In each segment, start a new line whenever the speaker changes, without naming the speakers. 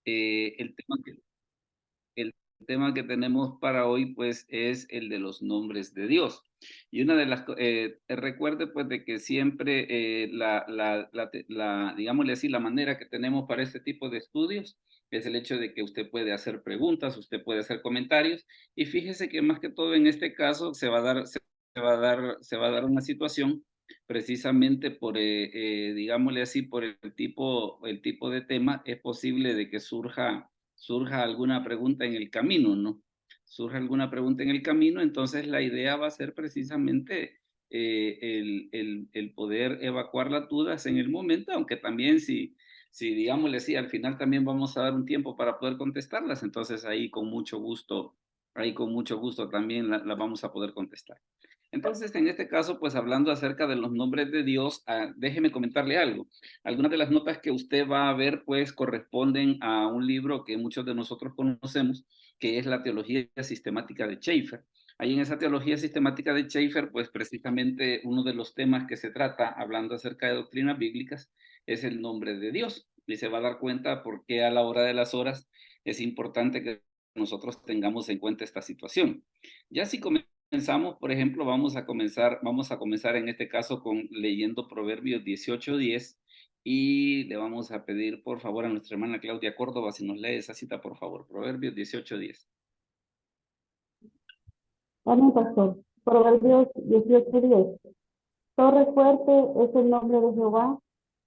El tema el tema que tenemos para hoy, pues, es el de los nombres de Dios. Y una de las recuerde, pues, de que siempre, digámosle así, la manera que tenemos para este tipo de estudios es el hecho de que usted puede hacer preguntas, usted puede hacer comentarios, y fíjese que más que todo en este caso se va a dar una situación precisamente por, digámosle así, por el tipo de tema, es posible de que surja alguna pregunta en el camino, ¿no? Surge alguna pregunta en el camino, entonces la idea va a ser precisamente el poder evacuar las dudas en el momento, aunque también si digámosle así, al final también vamos a dar un tiempo para poder contestarlas, entonces ahí con mucho gusto también la vamos a poder contestar. Entonces, en este caso, pues hablando acerca de los nombres de Dios, déjeme comentarle algo. Algunas de las notas que usted va a ver, pues, corresponden a un libro que muchos de nosotros conocemos, que es la Teología Sistemática de Schaeffer. Ahí en esa Teología Sistemática de Schaeffer, pues, precisamente uno de los temas que se trata, hablando acerca de doctrinas bíblicas, es el nombre de Dios. Y se va a dar cuenta por qué a la hora de las horas es importante que nosotros tengamos en cuenta esta situación. Ya si comenzamos, por ejemplo, vamos a comenzar en este caso con leyendo Proverbios 18:10 y le vamos a pedir por favor a nuestra hermana Claudia Córdoba si nos lee esa cita, por favor. Proverbios 18:10.
Amén, pastor. Proverbios 18:10. Torre fuerte es el nombre de Jehová,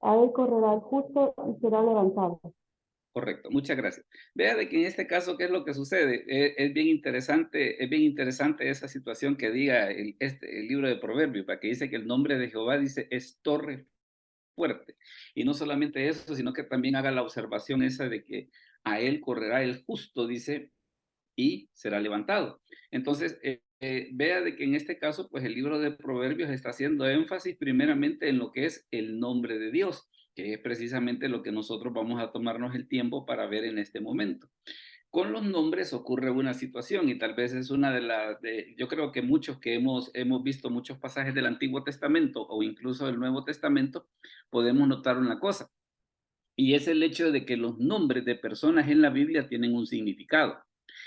a él correrá el justo y será levantado.
Correcto, muchas gracias. Vea de que en este caso, ¿qué es lo que sucede? Es bien interesante esa situación que diga el libro de Proverbios, para que dice que el nombre de Jehová dice es torre fuerte. Y no solamente eso, sino que también haga la observación esa de que a él correrá el justo, dice, y será levantado. Entonces, vea de que en este caso, pues el libro de Proverbios está haciendo énfasis primeramente en lo que es el nombre de Dios, que es precisamente lo que nosotros vamos a tomarnos el tiempo para ver en este momento. Con los nombres ocurre una situación y tal vez es una yo creo que muchos que hemos visto muchos pasajes del Antiguo Testamento o incluso del Nuevo Testamento, podemos notar una cosa, y es el hecho de que los nombres de personas en la Biblia tienen un significado.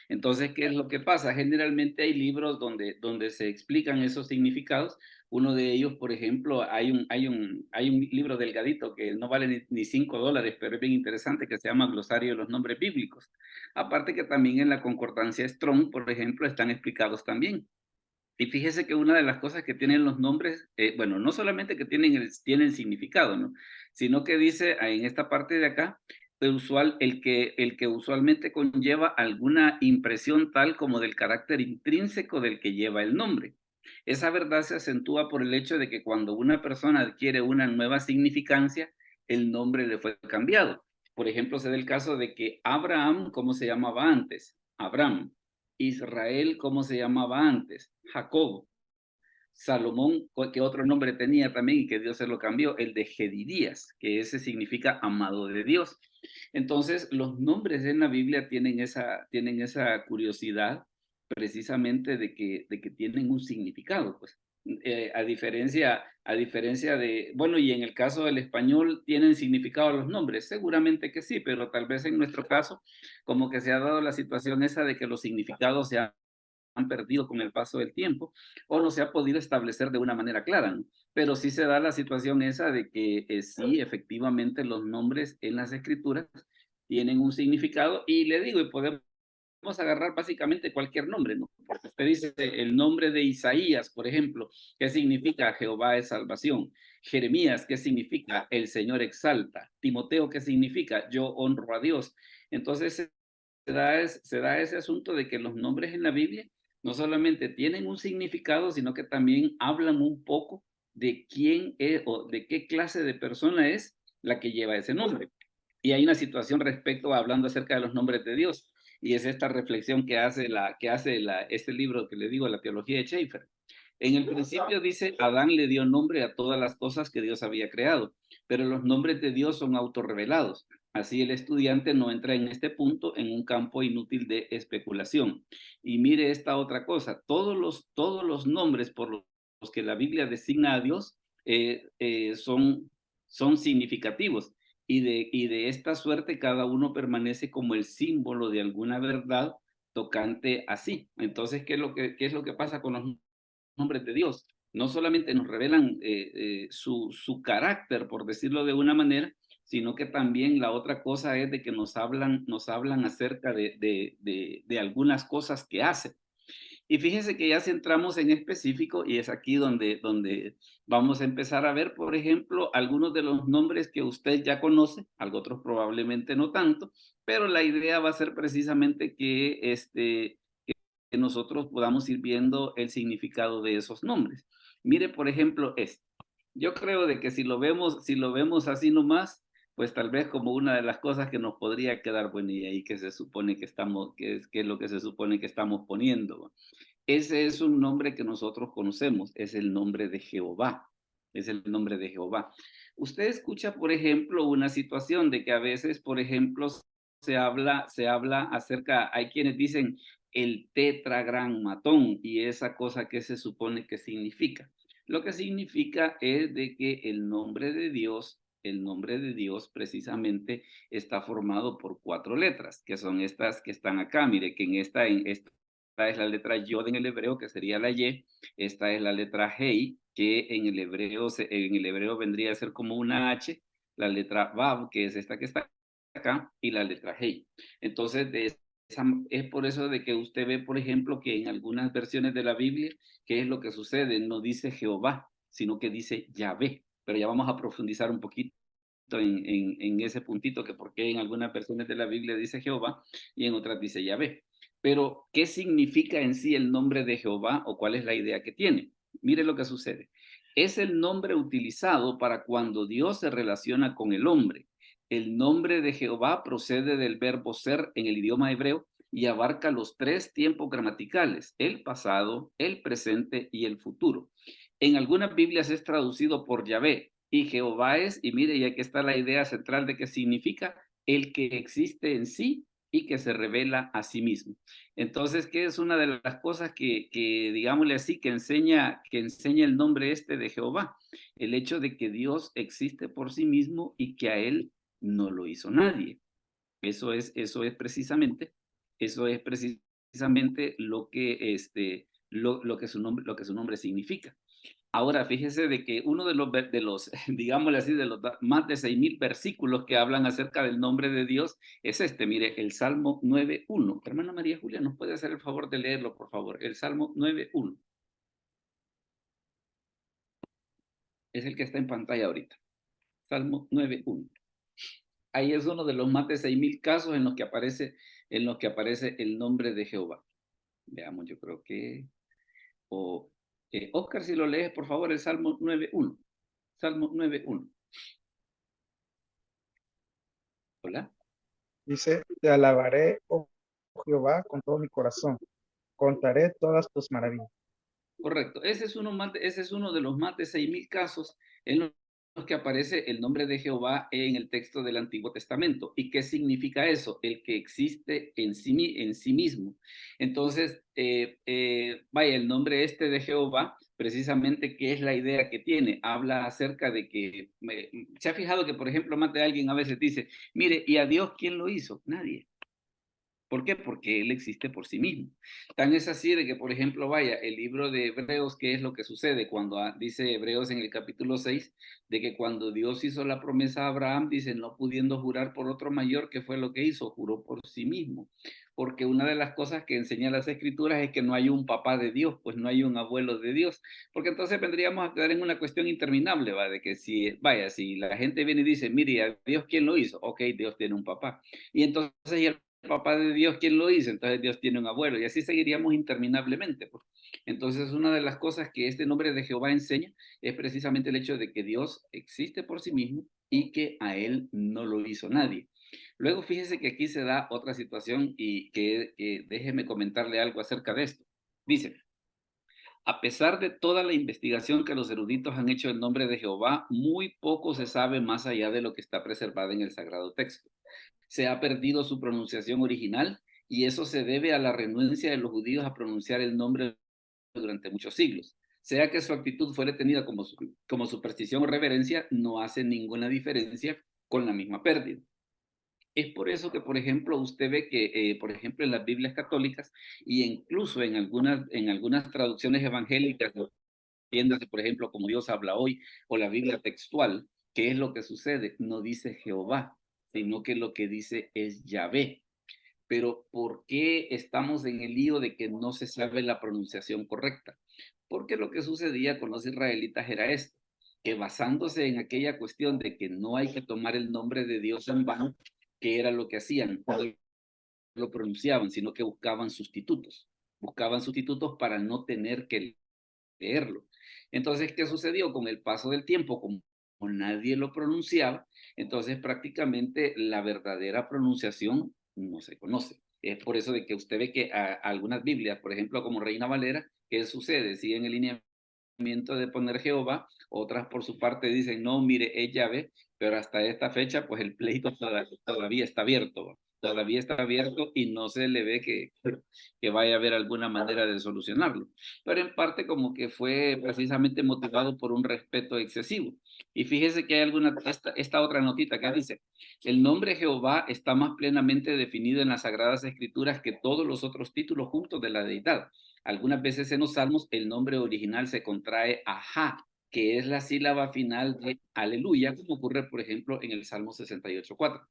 Entonces, ¿qué es lo que pasa? Generalmente hay libros donde se explican esos significados. Uno de ellos, por ejemplo, hay un libro delgadito que no vale ni $5, pero es bien interesante, que se llama Glosario de los Nombres Bíblicos. Aparte que también en la concordancia Strong, por ejemplo, están explicados también. Y fíjese que una de las cosas que tienen los nombres, bueno, no solamente que tienen significado, ¿no? Sino que dice en esta parte de acá, el que usualmente conlleva alguna impresión tal como del carácter intrínseco del que lleva el nombre. Esa verdad se acentúa por el hecho de que cuando una persona adquiere una nueva significancia, el nombre le fue cambiado. Por ejemplo, se da el caso de que Abraham, ¿cómo se llamaba antes? Abraham. Israel, ¿cómo se llamaba antes? Jacob. Salomón, ¿qué otro nombre tenía también y que Dios se lo cambió? El de Jedidías, que ese significa amado de Dios. Entonces, los nombres en la Biblia tienen esa curiosidad precisamente de que tienen un significado, pues. A diferencia de, bueno, y en el caso del español, ¿tienen significado los nombres? Seguramente que sí, pero tal vez en nuestro caso, como que se ha dado la situación esa de que los significados se han perdido con el paso del tiempo o no se ha podido establecer de una manera clara, ¿no? Pero sí se da la situación esa de que sí, efectivamente los nombres en las escrituras tienen un significado y le digo, y podemos agarrar básicamente cualquier nombre, ¿no? Porque usted dice el nombre de Isaías, por ejemplo, ¿qué significa Jehová es salvación? Jeremías, ¿qué significa el Señor exalta? Timoteo, ¿qué significa yo honro a Dios? Entonces se da ese asunto de que los nombres en la Biblia no solamente tienen un significado, sino que también hablan un poco de quién es o de qué clase de persona es la que lleva ese nombre. Y hay una situación respecto a hablando acerca de los nombres de Dios, y es esta reflexión que hace este libro que le digo, la teología de Schaeffer. En el principio dice, Adán le dio nombre a todas las cosas que Dios había creado, pero los nombres de Dios son autorrevelados. Así el estudiante no entra en este punto en un campo inútil de especulación. Y mire esta otra cosa, todos los nombres por los que la Biblia designa a Dios son significativos. y de esta suerte cada uno permanece como el símbolo de alguna verdad tocante a sí. Entonces, qué es lo que pasa con los nombres de Dios? No solamente nos revelan su carácter, por decirlo de una manera, sino que también la otra cosa es de que nos hablan acerca de algunas cosas que hacen. Y fíjese que ya si entramos en específico, y es aquí donde vamos a empezar a ver, por ejemplo, algunos de los nombres que usted ya conoce, algo otros probablemente no tanto, pero la idea va a ser precisamente que nosotros podamos ir viendo el significado de esos nombres. Mire, por ejemplo, este. Yo creo de que si lo vemos así nomás, pues tal vez como una de las cosas que nos podría quedar, bueno, y ahí que se supone que estamos, que es lo que se supone que estamos poniendo, ¿va? Ese es un nombre que nosotros conocemos, es el nombre de Jehová, es el nombre de Jehová. Usted escucha, por ejemplo, una situación de que a veces, por ejemplo, se habla acerca, hay quienes dicen el tetragrammatón y esa cosa que se supone que significa. Lo que significa es de que el nombre de Dios precisamente está formado por 4 letras, que son estas que están acá. Mire que esta es la letra Yod en el hebreo, que sería la Y. Esta es la letra Hei, que en el hebreo vendría a ser como una H. La letra Vav, que es esta que está acá, y la letra Hei. Entonces, es por eso de que usted ve, por ejemplo, que en algunas versiones de la Biblia, ¿qué es lo que sucede? No dice Jehová, sino que dice Yahvé. Pero ya vamos a profundizar un poquito en ese puntito, que por qué en algunas versiones de la Biblia dice Jehová y en otras dice Yahvé. Pero, ¿qué significa en sí el nombre de Jehová o cuál es la idea que tiene? Mire lo que sucede. Es el nombre utilizado para cuando Dios se relaciona con el hombre. El nombre de Jehová procede del verbo ser en el idioma hebreo y abarca los 3 tiempos gramaticales, el pasado, el presente y el futuro. En algunas Biblias es traducido por Yahvé y Jehová es, y mire, y aquí está la idea central de qué significa, el que existe en sí y que se revela a sí mismo. Entonces, ¿qué es una de las cosas digámosle así, que enseña el nombre este de Jehová? El hecho de que Dios existe por sí mismo y que a él no lo hizo nadie. Eso es precisamente lo que su nombre significa. Ahora, fíjese de que uno digámosle así, de los más de 6,000 versículos que hablan acerca del nombre de Dios es este, mire, el Salmo 9:1. Hermana María Julia, ¿nos puede hacer el favor de leerlo, por favor? El Salmo 9:1. Es el que está en pantalla ahorita. Salmo 9:1. Ahí es uno de los más de 6,000 casos en los que aparece el nombre de Jehová. Veamos, yo creo que... O, Oscar, si lo lees, por favor, el Salmo 9:1. Salmo 9:1. Hola.
Dice, te alabaré, oh Jehová, con todo mi corazón. Contaré todas tus maravillas.
Correcto. Ese es uno de los más de 6,000 casos en los que aparece el nombre de Jehová en el texto del Antiguo Testamento. ¿Y qué significa eso? El que existe en sí mismo. Entonces, vaya, el nombre este de Jehová, precisamente, ¿qué es la idea que tiene? Habla acerca de que, se ha fijado que, por ejemplo, más de alguien a veces dice, mire, ¿y a Dios quién lo hizo? Nadie. ¿Por qué? Porque Él existe por sí mismo. Tan es así de que, por ejemplo, vaya, el libro de Hebreos, ¿qué es lo que sucede cuando dice Hebreos en el capítulo 6, de que cuando Dios hizo la promesa a Abraham, dice, no pudiendo jurar por otro mayor, ¿qué fue lo que hizo? Juró por sí mismo. Porque una de las cosas que enseñan las Escrituras es que no hay un papá de Dios, pues no hay un abuelo de Dios. Porque entonces vendríamos a quedar en una cuestión interminable, ¿va? De que si, vaya, si la gente viene y dice, mire, ¿a Dios quién lo hizo? Ok, Dios tiene un papá. Y entonces, ¿y el papá de Dios quién lo hizo? Entonces Dios tiene un abuelo y así seguiríamos interminablemente, pues. Entonces una de las cosas que este nombre de Jehová enseña es precisamente el hecho de que Dios existe por sí mismo y que a él no lo hizo nadie. Luego fíjese que aquí se da otra situación y que déjeme comentarle algo acerca de esto. Dice, a pesar de toda la investigación que los eruditos han hecho en nombre de Jehová, muy poco se sabe más allá de lo que está preservado en el Sagrado Texto. Se ha perdido su pronunciación original y eso se debe a la renuencia de los judíos a pronunciar el nombre durante muchos siglos. Sea que su actitud fuera tenida como superstición o reverencia, no hace ninguna diferencia con la misma pérdida. Es por eso que, por ejemplo, usted ve que, por ejemplo, en las Biblias católicas y incluso en algunas traducciones evangélicas, entiéndase, por ejemplo, como Dios habla hoy, o la Biblia textual, ¿qué es lo que sucede? No dice Jehová, sino que lo que dice es Yahvé. Pero ¿por qué estamos en el lío de que no se sabe la pronunciación correcta? Porque lo que sucedía con los israelitas era esto, que basándose en aquella cuestión de que no hay que tomar el nombre de Dios en vano, que era lo que hacían, no lo pronunciaban, sino que buscaban sustitutos para no tener que leerlo. Entonces, ¿qué sucedió? Con el paso del tiempo, como nadie lo pronunciaba, entonces prácticamente la verdadera pronunciación no se conoce. Es por eso de que usted ve que algunas Biblias, por ejemplo, como Reina Valera, ¿qué sucede? Siguen el lineamiento de poner Jehová, otras por su parte dicen, no, mire, es Yahvé, pero hasta esta fecha, pues el pleito todavía está abierto, ¿va? Todavía está abierto y no se le ve que vaya a haber alguna manera de solucionarlo. Pero en parte como que fue precisamente motivado por un respeto excesivo. Y fíjese que hay esta otra notita que dice, el nombre Jehová está más plenamente definido en las Sagradas Escrituras que todos los otros títulos juntos de la deidad. Algunas veces en los salmos el nombre original se contrae a Ja, que es la sílaba final de aleluya, como ocurre, por ejemplo, en el Salmo 68:4.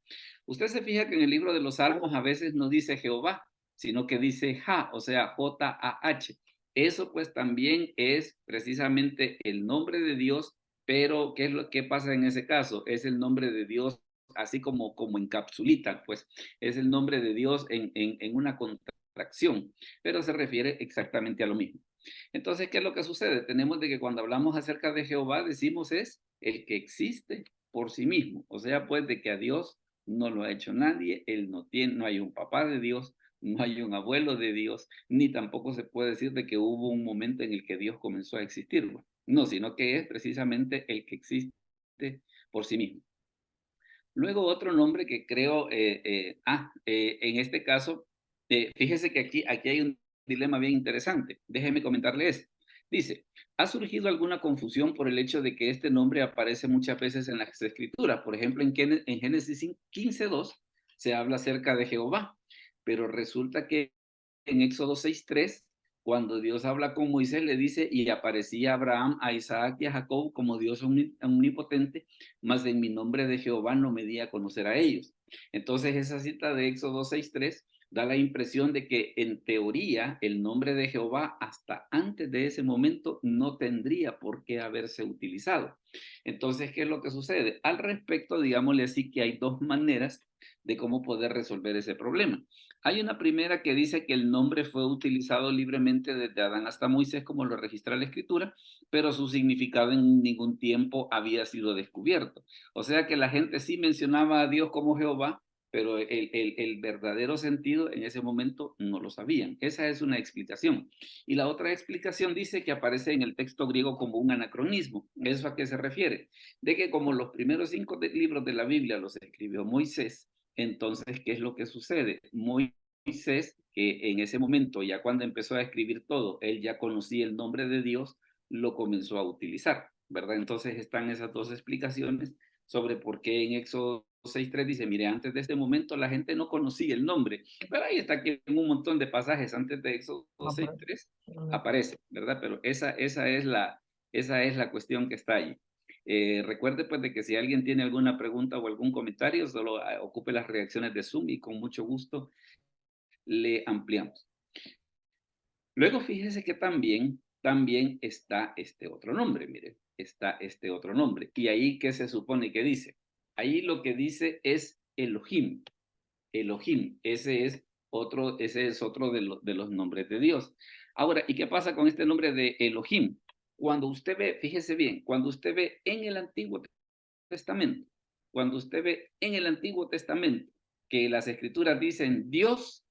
Usted se fija que en el libro de los Salmos a veces no dice Jehová, sino que dice Ja, o sea, J-A-H. Eso pues también es precisamente el nombre de Dios, pero ¿qué pasa en ese caso? Es el nombre de Dios así como en capsulita, pues es el nombre de Dios en una contracción, pero se refiere exactamente a lo mismo. Entonces, ¿qué es lo que sucede? Tenemos de que cuando hablamos acerca de Jehová, decimos es el que existe por sí mismo. O sea, pues de que a Dios no lo ha hecho nadie, él no hay un papá de Dios, no hay un abuelo de Dios, ni tampoco se puede decir de que hubo un momento en el que Dios comenzó a existir. No, sino que es precisamente el que existe por sí mismo. Luego otro nombre que creo, en este caso, fíjese que aquí hay un dilema bien interesante. Déjeme comentarle esto. Dice, ¿ha surgido alguna confusión por el hecho de que este nombre aparece muchas veces en las Escrituras? Por ejemplo, en Génesis 15:2 se habla acerca de Jehová, pero resulta que en Éxodo 6:3, cuando Dios habla con Moisés, le dice, y aparecía a Abraham, a Isaac y a Jacob como Dios omnipotente, mas en mi nombre de Jehová no me di a conocer a ellos. Entonces esa cita de Éxodo 6:3 da la impresión de que en teoría el nombre de Jehová hasta antes de ese momento no tendría por qué haberse utilizado. Entonces, ¿qué es lo que sucede? Al respecto, digámosle así que hay dos maneras de cómo poder resolver ese problema. Hay una primera que dice que el nombre fue utilizado libremente desde Adán hasta Moisés, como lo registra la Escritura, pero su significado en ningún tiempo había sido descubierto. O sea que la gente sí mencionaba a Dios como Jehová, pero el verdadero sentido en ese momento no lo sabían. Esa es una explicación. Y la otra explicación dice que aparece en el texto griego como un anacronismo. ¿Eso a qué se refiere? De que como los primeros 5 libros de la Biblia los escribió Moisés, entonces, ¿qué es lo que sucede? Moisés, que en ese momento, ya cuando empezó a escribir todo, él ya conocía el nombre de Dios, lo comenzó a utilizar, ¿verdad? Entonces están esas dos explicaciones sobre por qué en Éxodo 6:3 dice, mire, antes de este momento la gente no conocía el nombre, pero ahí está que en un montón de pasajes antes de Éxodo 6:3 aparece, ¿verdad? Pero esa es la cuestión que está ahí. Recuerde pues de que si alguien tiene alguna pregunta o algún comentario, solo ocupe las reacciones de Zoom y con mucho gusto le ampliamos. Luego fíjese que también está este otro nombre, mire, está este otro nombre. Y ahí, ¿qué se supone que dice? Ahí lo que dice es Elohim. Elohim, ese es otro de los nombres de Dios. Ahora, ¿y qué pasa con este nombre de Elohim? Cuando usted ve, fíjese bien, cuando usted ve en el Antiguo Testamento, cuando usted ve en el Antiguo Testamento que las escrituras dicen Dios,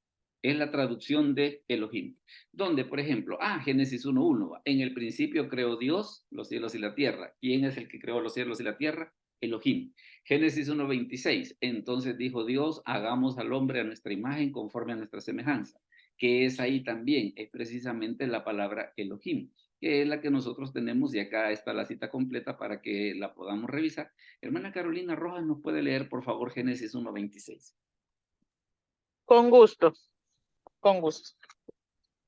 es la traducción de Elohim. Donde, por ejemplo, Génesis 1:1, en el principio creó Dios los cielos y la tierra. ¿Quién es el que creó los cielos y la tierra? Elohim. Génesis 1:26, entonces dijo Dios, hagamos al hombre a nuestra imagen conforme a nuestra semejanza. Que es ahí también, es precisamente la palabra Elohim. que es la que nosotros tenemos, y acá está la cita completa para que la podamos revisar. Hermana Carolina Rojas, ¿nos puede leer, por favor, Génesis 1:26?
Con gusto, con gusto.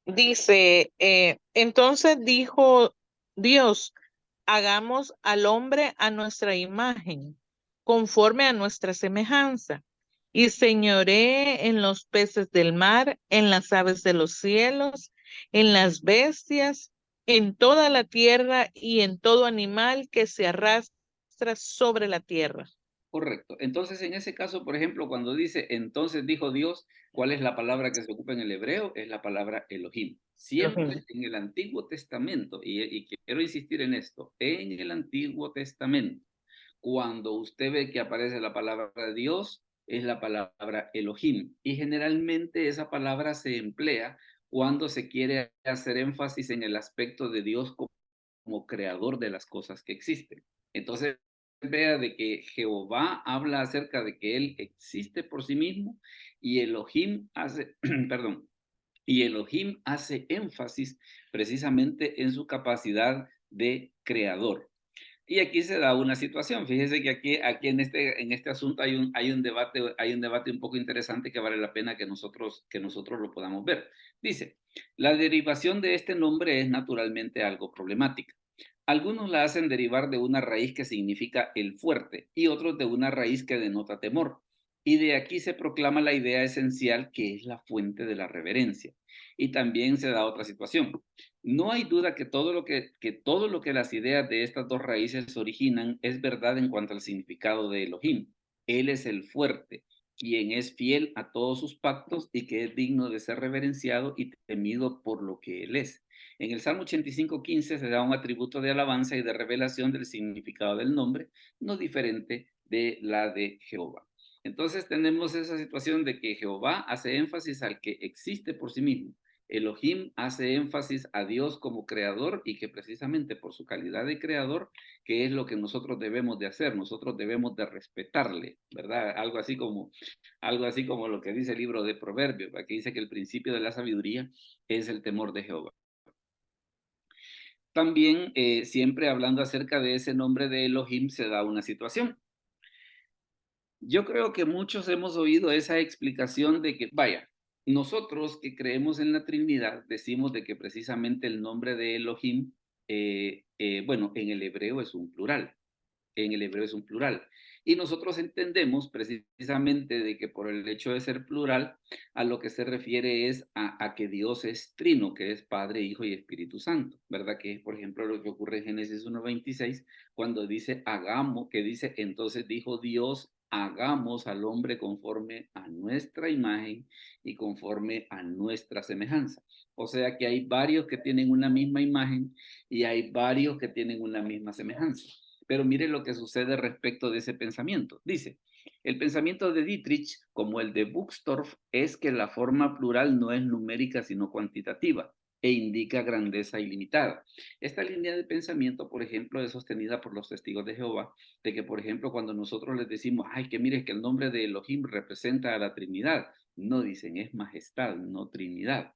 Dice, entonces dijo Dios, hagamos al hombre a nuestra imagen, conforme a nuestra semejanza, y señoree en los peces del mar, en las aves de los cielos, en las bestias, en toda la tierra y en todo animal que se arrastra sobre la tierra.
Correcto. Entonces, en ese caso, por ejemplo, cuando dice, entonces dijo Dios, ¿cuál es la palabra que se ocupa en el hebreo? Es la palabra Elohim. Siempre en el Antiguo Testamento, y quiero insistir en esto, en el Antiguo Testamento, cuando usted ve que aparece la palabra Dios, es la palabra Elohim. Y generalmente esa palabra se emplea cuando se quiere hacer énfasis en el aspecto de Dios como creador de las cosas que existen. Entonces, vea de que Jehová habla acerca de que él existe por sí mismo, y Elohim hace, perdón, y Elohim hace énfasis precisamente en su capacidad de creador. Y aquí se da una situación. Fíjese que aquí en este asunto hay un debate un poco interesante que vale la pena que nosotros lo podamos ver. Dice, la derivación de este nombre es naturalmente algo problemática. Algunos la hacen derivar de una raíz que significa el fuerte y otros de una raíz que denota temor. Y de aquí se proclama la idea esencial que es la fuente de la reverencia. Y también se da otra situación. No hay duda que todo lo que las ideas de estas dos raíces originan es verdad en cuanto al significado de Elohim. Él es el fuerte, quien es fiel a todos sus pactos y que es digno de ser reverenciado y temido por lo que Él es. En el Salmo 85:15 se da un atributo de alabanza y de revelación del significado del nombre, no diferente de la de Jehová. Entonces tenemos esa situación de que Jehová hace énfasis al que existe por sí mismo. Elohim hace énfasis a Dios como creador, y que precisamente por su calidad de creador, que es lo que nosotros debemos de hacer, nosotros debemos de respetarle, ¿verdad? Algo así como lo que dice el libro de Proverbios, que dice que el principio de la sabiduría es el temor de Jehová. También, siempre hablando acerca de ese nombre de Elohim, se da una situación. Yo creo que muchos hemos oído esa explicación de que, vaya, nosotros que creemos en la Trinidad decimos de que precisamente el nombre de Elohim, bueno, en el hebreo es un plural, en el hebreo es un plural. Y nosotros entendemos precisamente de que por el hecho de ser plural, a lo que se refiere es a que Dios es trino, que es Padre, Hijo y Espíritu Santo, ¿verdad? Que es, por ejemplo, lo que ocurre en Génesis 1:26, cuando dice hagamos, que dice, entonces dijo Dios, hagamos al hombre conforme a nuestra imagen y conforme a nuestra semejanza. O sea que hay varios que tienen una misma imagen y hay varios que tienen una misma semejanza. Pero mire lo que sucede respecto de ese pensamiento. Dice, el pensamiento de Dietrich, como el de Buxtorf, es que la forma plural no es numérica sino cuantitativa e indica grandeza ilimitada. Esta línea de pensamiento, por ejemplo, es sostenida por los testigos de Jehová, de que, por ejemplo, cuando nosotros les decimos, ay, que mire que el nombre de Elohim representa a la Trinidad, no dicen es majestad, no Trinidad.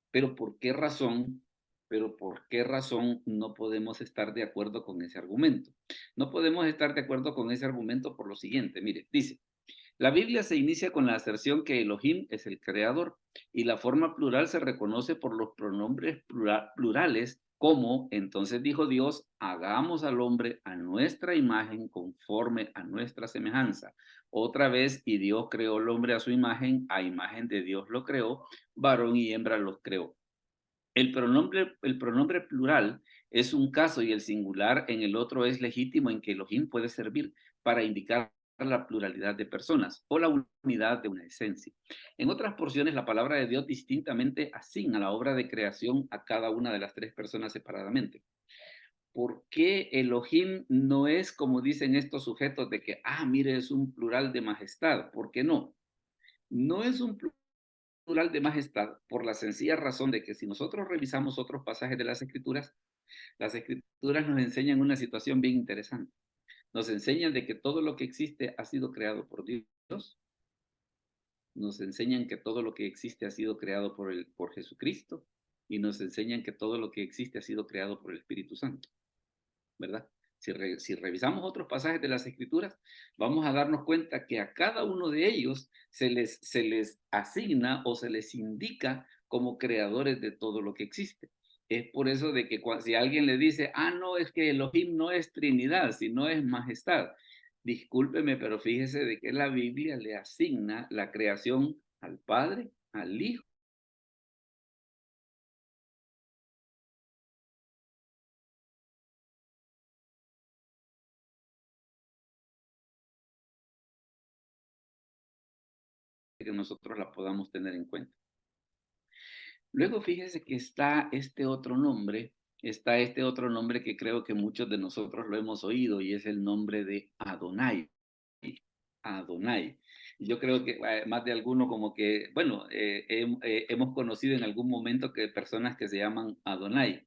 Pero ¿por qué razón? Pero ¿por qué razón no podemos estar de acuerdo con ese argumento? No podemos estar de acuerdo con ese argumento por lo siguiente. Mire, dice, la Biblia se inicia con la aserción que Elohim es el creador, y la forma plural se reconoce por los pronombres plurales, como entonces dijo Dios, hagamos al hombre a nuestra imagen conforme a nuestra semejanza. Otra vez, y Dios creó al hombre a imagen de Dios lo creó, varón y hembra los creó. El pronombre plural es un caso y el singular en el otro es legítimo, en que Elohim puede servir para indicar la pluralidad de personas o la unidad de una esencia. En otras porciones, la palabra de Dios distintamente asigna la obra de creación a cada una de las tres personas separadamente. ¿Por qué Elohim no es como dicen estos sujetos de que, mire, es un plural de majestad? ¿Por qué no? No es un plural de majestad por la sencilla razón de que si nosotros revisamos otros pasajes de las escrituras nos enseñan una situación bien interesante. Nos enseñan de que todo lo que existe ha sido creado por Dios. Nos enseñan que todo lo que existe ha sido creado por Jesucristo. y nos enseñan que todo lo que existe ha sido creado por el Espíritu Santo, ¿verdad? Si revisamos otros pasajes de las Escrituras, vamos a darnos cuenta que a cada uno de ellos se les asigna o se les indica como creadores de todo lo que existe. Es por eso de que si alguien le dice, no, es que Elohim no es Trinidad, sino es majestad. Discúlpeme, pero fíjese de que la Biblia le asigna la creación al Padre, al Hijo. Que nosotros la podamos tener en cuenta. Luego fíjese que está este otro nombre que creo que muchos de nosotros lo hemos oído y es el nombre de Adonai. Adonai. Yo creo que más de alguno como que, bueno, hemos conocido en algún momento que personas que se llaman Adonai.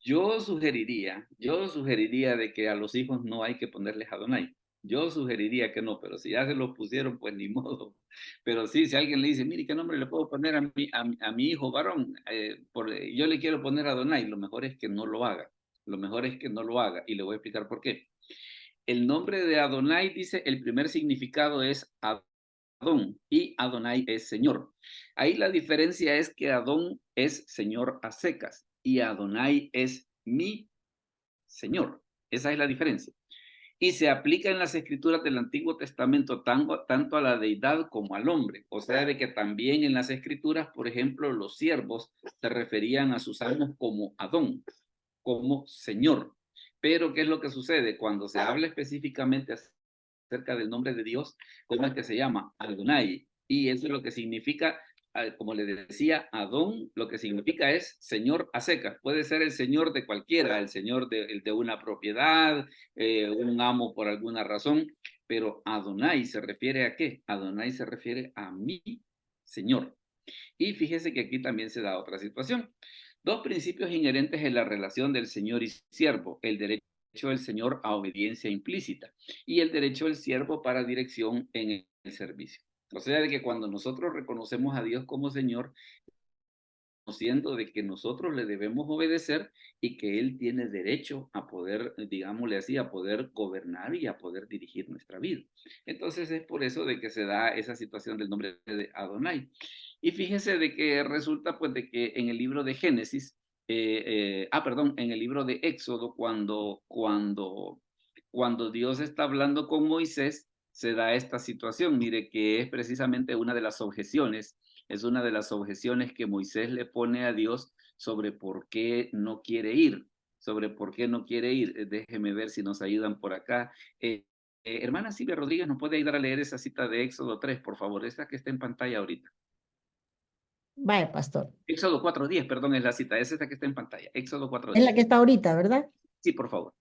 Yo sugeriría de que a los hijos no hay que ponerles Adonai. Yo sugeriría que no, pero si ya se los pusieron, pues ni modo. Pero sí, si alguien le dice, mire, ¿qué nombre le puedo poner a mi hijo varón? Yo le quiero poner Adonai, lo mejor es que no lo haga. Lo mejor es que no lo haga y le voy a explicar por qué. El nombre de Adonai dice, el primer significado es Adón y Adonai es Señor. Ahí la diferencia es que Adón es Señor a secas y Adonai es mi Señor. Esa es la diferencia. Y se aplica en las escrituras del Antiguo Testamento tanto a la deidad como al hombre. O sea, de que también en las escrituras, por ejemplo, los siervos se referían a sus amos como Adón, como Señor. Pero, ¿qué es lo que sucede? Cuando se habla específicamente acerca del nombre de Dios, ¿cómo es que se llama? Adonai. Y eso es lo que significa, como le decía, Adón, lo que significa es Señor a secas. Puede ser el Señor de cualquiera, el Señor de una propiedad, un amo por alguna razón, pero Adonai se refiere ¿a qué? Adonai se refiere a mi Señor. Y fíjese que aquí también se da otra situación. Dos principios inherentes en la relación del Señor y siervo, el derecho del Señor a obediencia implícita y el derecho del siervo para dirección en el servicio. O sea, de que cuando nosotros reconocemos a Dios como Señor, conociendo de que nosotros le debemos obedecer y que Él tiene derecho a poder, digámosle así, a poder gobernar y a poder dirigir nuestra vida. Entonces es por eso de que se da esa situación del nombre de Adonai. Y fíjese de que resulta pues de que en el libro de Génesis, en el libro de Éxodo, cuando Dios está hablando con Moisés, se da esta situación, mire que es precisamente una de las objeciones, es una de las objeciones que Moisés le pone a Dios sobre por qué no quiere ir, Déjeme ver si nos ayudan por acá. Hermana Silvia Rodríguez, ¿nos puede ayudar a leer esa cita de Éxodo 3, por favor? Esta que está en pantalla ahorita.
Vaya, pastor.
Éxodo 4:10, perdón, es la cita, es esta que está en pantalla. Éxodo 4:10.
Es la que está ahorita, ¿verdad?
Sí, por favor.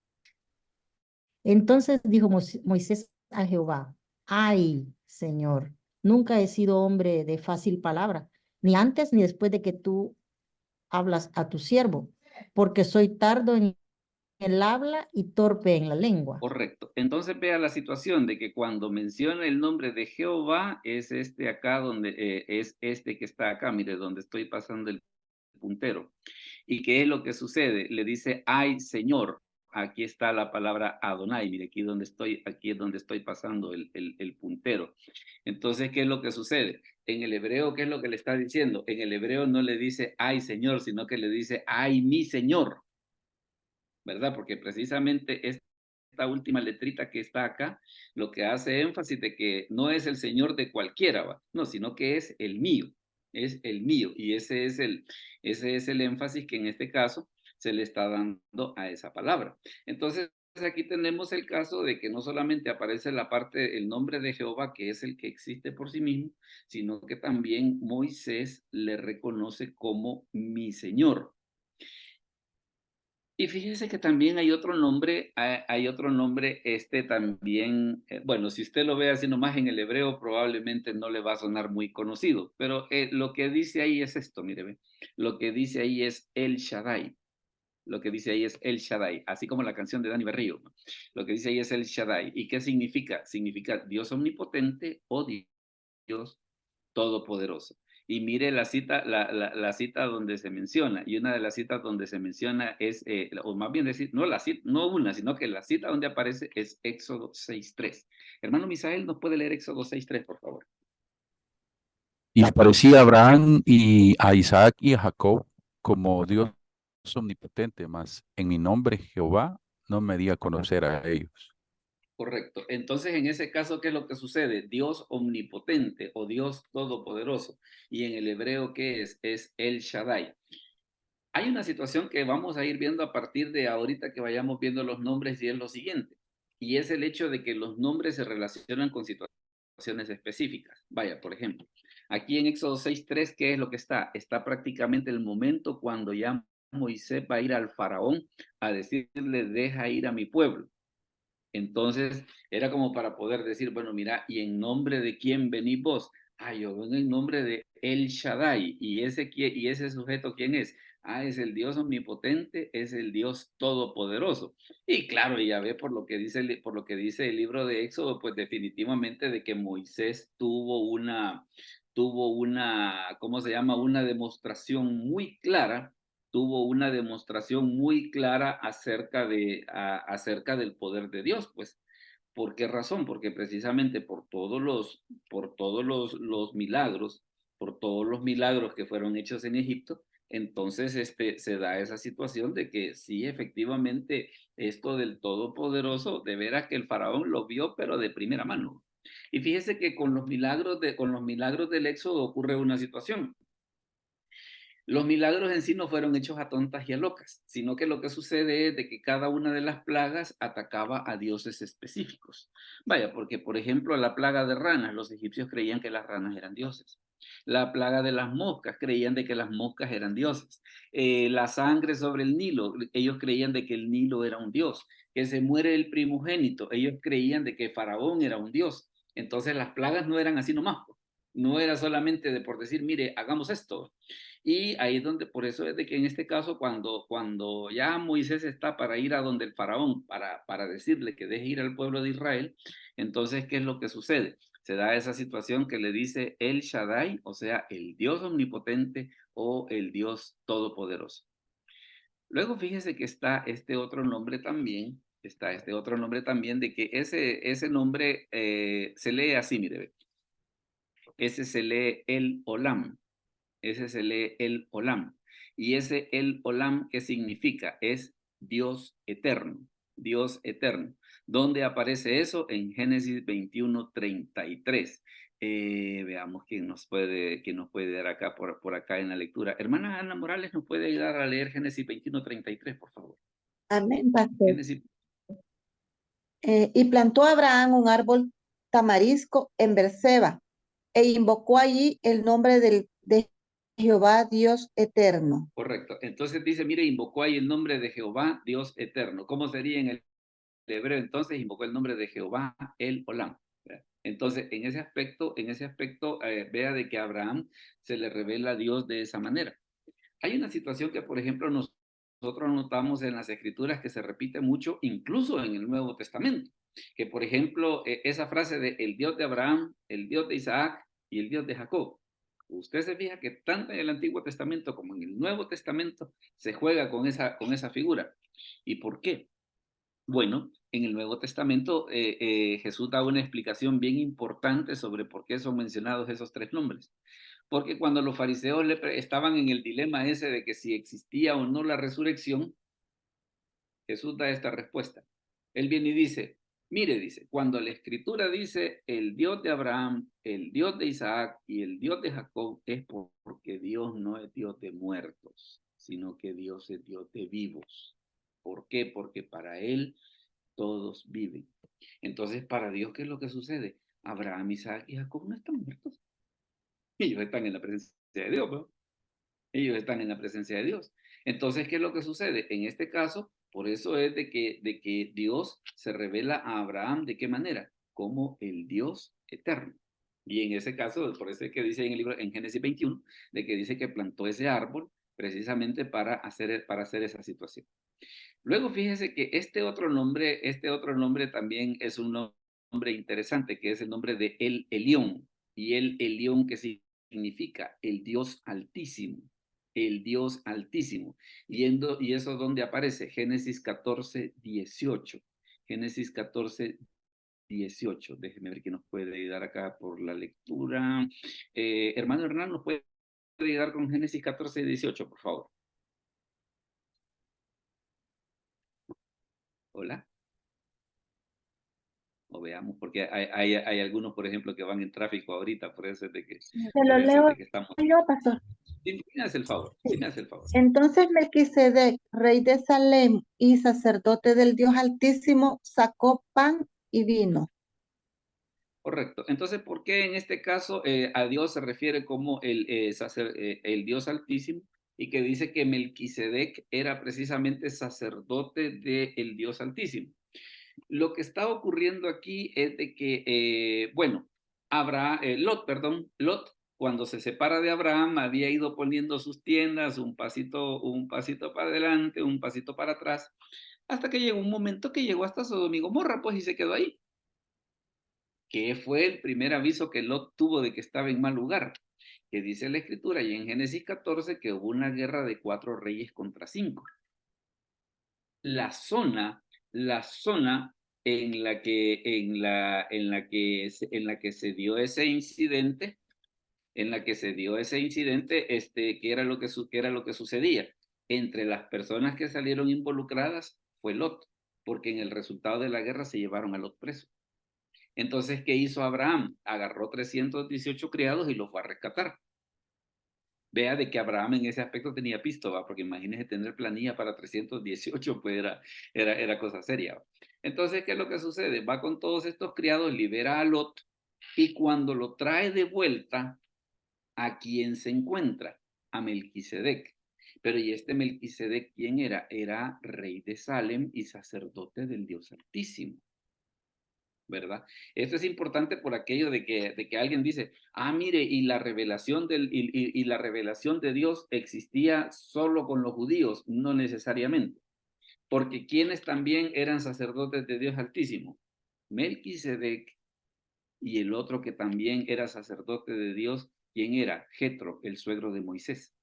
Entonces dijo Moisés a Jehová, ay, Señor, nunca he sido hombre de fácil palabra, ni antes ni después de que tú hablas a tu siervo, porque soy tardo en el habla y torpe en la lengua.
Correcto. Entonces vea la situación de que cuando menciona el nombre de Jehová, es este acá donde, es este que está acá, mire, donde estoy pasando el puntero. ¿Y qué es lo que sucede? Le dice, ay, Señor. Aquí está la palabra Adonai, mire, aquí es donde estoy pasando el puntero. Entonces, ¿qué es lo que sucede? En el hebreo, ¿qué es lo que le está diciendo? En el hebreo no le dice, ay, Señor, sino que le dice, ay, mi Señor. ¿Verdad? Porque precisamente esta última letrita que está acá, lo que hace énfasis de que no es el Señor de cualquiera, ¿va? No, sino que es el mío, y ese es el énfasis que en este caso se le está dando a esa palabra. Entonces, aquí tenemos el caso de que no solamente aparece la parte, el nombre de Jehová, que es el que existe por sí mismo, sino que también Moisés le reconoce como mi Señor. Y fíjese que también hay otro nombre también, bueno, si usted lo ve así nomás en el hebreo, probablemente no le va a sonar muy conocido, pero lo que dice ahí es esto, mire, ve, lo que dice ahí es El Shaddai, así como la canción de Dani Berrío, ¿no? Lo que dice ahí es El Shaddai. ¿Y qué significa? Significa Dios omnipotente o Dios todopoderoso. y mire la cita, la cita donde se menciona, y una de las citas donde se menciona es, o más bien decir, no, no una, sino que la cita donde aparece es Éxodo 6:3. Hermano Misael, ¿nos puede leer Éxodo 6:3, por favor?
Y aparecía a Abraham y a Isaac y a Jacob como Dios omnipotente, mas en mi nombre Jehová no me di a conocer a ellos.
Correcto. Entonces, en ese caso, ¿qué es lo que sucede? Dios omnipotente o Dios todopoderoso. Y en el hebreo, ¿qué es? Es El Shaddai. Hay una situación que vamos a ir viendo a partir de ahorita que vayamos viendo los nombres y es lo siguiente. Y es el hecho de que los nombres se relacionan con situaciones específicas. Vaya, por ejemplo, aquí en Éxodo 6:3, ¿qué es lo que está? Está prácticamente el momento cuando ya Moisés va a ir al faraón a decirle, deja ir a mi pueblo. Entonces, era como para poder decir, bueno, mira, ¿y en nombre de quién venís vos? Ah, yo vengo en nombre de El Shaddai. ¿Y ese sujeto quién es? Ah, es el Dios omnipotente, es el Dios todopoderoso. Y claro, ya ve por lo que dice el libro de Éxodo, pues definitivamente de que Moisés ¿cómo se llama? Una demostración muy clara, acerca del poder de Dios, pues. ¿Por qué razón? Porque precisamente por todos los milagros, por todos los milagros que fueron hechos en Egipto, entonces se da esa situación de que sí, efectivamente, esto del Todopoderoso, de veras que el faraón lo vio, pero de primera mano. Y fíjese que con los milagros del Éxodo ocurre una situación. Los milagros en sí no fueron hechos a tontas y a locas, sino que lo que sucede es de que cada una de las plagas atacaba a dioses específicos. Vaya, porque por ejemplo la plaga de ranas, los egipcios creían que las ranas eran dioses. La plaga de las moscas, creían de que las moscas eran dioses. La sangre sobre el Nilo, ellos creían de que el Nilo era un dios. Que se muere el primogénito, ellos creían de que Faraón era un dios. Entonces las plagas no eran así nomás, no era solamente de por decir, mire, hagamos esto. Y ahí es donde, por eso es de que en este caso, cuando ya Moisés está para ir a donde el faraón, para decirle que deje ir al pueblo de Israel, entonces, ¿qué es lo que sucede? Se da esa situación que le dice El Shaddai, o sea, el Dios omnipotente o el Dios todopoderoso. Luego fíjese que está este otro nombre también, de que ese nombre se lee así, mire, ese se lee El Olam. Ese se lee El Olam. Y ese El Olam, ¿qué significa? Es Dios eterno, Dios eterno. ¿Dónde aparece eso? En Génesis 21:33. Veamos quién nos puede dar acá por acá en la lectura. Hermana Ana Morales, ¿nos puede ayudar a leer Génesis 21:33, por favor?
Amén, pastor.
Génesis.
Y plantó Abraham un árbol tamarisco en Berseba e invocó allí el nombre de Jehová Dios eterno.
Correcto. Entonces dice, mire, invocó ahí el nombre de Jehová Dios eterno. ¿Cómo sería en el hebreo? Entonces invocó el nombre de Jehová El Olam. Entonces, en ese aspecto, vea de que a Abraham se le revela a Dios de esa manera. Hay una situación que, por ejemplo, nosotros notamos en las Escrituras que se repite mucho, incluso en el Nuevo Testamento, que, por ejemplo, esa frase de el Dios de Abraham, el Dios de Isaac y el Dios de Jacob. Usted se fija que tanto en el Antiguo Testamento como en el Nuevo Testamento se juega con esa figura. ¿Y por qué? Bueno, en el Nuevo Testamento Jesús da una explicación bien importante sobre por qué son mencionados esos tres nombres. Porque cuando los fariseos estaban en el dilema ese de que si existía o no la resurrección, Jesús da esta respuesta. Él viene y dice, mire, dice, cuando la Escritura dice el Dios de Abraham, el Dios de Isaac y el Dios de Jacob, es porque Dios no es Dios de muertos, sino que Dios es Dios de vivos. ¿Por qué? Porque para Él todos viven. Entonces, para Dios, ¿qué es lo que sucede? Abraham, Isaac y Jacob no están muertos. Ellos están en la presencia de Dios, ¿no? Ellos están en la presencia de Dios. Entonces, ¿qué es lo que sucede? En este caso, por eso es de que Dios se revela a Abraham, ¿de qué manera? Como el Dios eterno. Y en ese caso, por eso es que dice en el libro, en Génesis 21, de que dice que plantó ese árbol precisamente para hacer esa situación. Luego fíjese que este otro nombre también es un nombre interesante, que es el nombre de El Elión. Y El Elión, ¿qué significa el Dios Altísimo. El Dios Altísimo. Y eso donde aparece Génesis 14, 18. Génesis 14, 18. Déjeme ver quién nos puede ayudar acá por la lectura. Hermano Hernán, ¿nos puede ayudar con Génesis 14, 18, por favor? Hola. O veamos, porque hay algunos, por ejemplo, que van en tráfico ahorita, por eso es de que,
Se lo
por eso es
leo
de que estamos.
yo, pastor.
Sí, me hace el favor, sí me hace el favor.
Entonces Melquisedec, rey de Salem y sacerdote del Dios Altísimo, sacó pan y vino.
Correcto. Entonces, ¿por qué en este caso a Dios se refiere como el Dios Altísimo y que dice que Melquisedec era precisamente sacerdote del Dios Altísimo? Lo que está ocurriendo aquí es de que, bueno, Lot, cuando se separa de Abraham, había ido poniendo sus tiendas un pasito para adelante, un pasito para atrás, hasta que llegó un momento que llegó hasta Sodoma y Gomorra, pues, y se quedó ahí. Que fue el primer aviso que Lot tuvo de que estaba en mal lugar, que dice la Escritura y en Génesis 14 que hubo una guerra de 4 reyes contra 5. La zona en la que se dio ese incidente, que era lo que sucedía entre las personas que salieron involucradas fue Lot, porque en el resultado de la guerra se llevaron a Lot preso. Entonces, ¿qué hizo Abraham? Agarró 318 criados y los fue a rescatar. Vea de que Abraham en ese aspecto tenía pisto, ¿va? Porque imagínese tener planilla para 318, pues era cosa seria, ¿va? Entonces, ¿qué es lo que sucede? Va con todos estos criados, libera a Lot, y cuando lo trae de vuelta, ¿a quién se encuentra? A Melquisedec. Pero ¿y este Melquisedec quién era? Era rey de Salem y sacerdote del Dios Altísimo, ¿verdad? Esto es importante por aquello de que alguien dice, mire, y la revelación de Dios existía solo con los judíos. No necesariamente, porque quienes también eran sacerdotes de Dios Altísimo, Melquisedec, y el otro que también era sacerdote de Dios, ¿quién era? Jetro, el suegro de Moisés,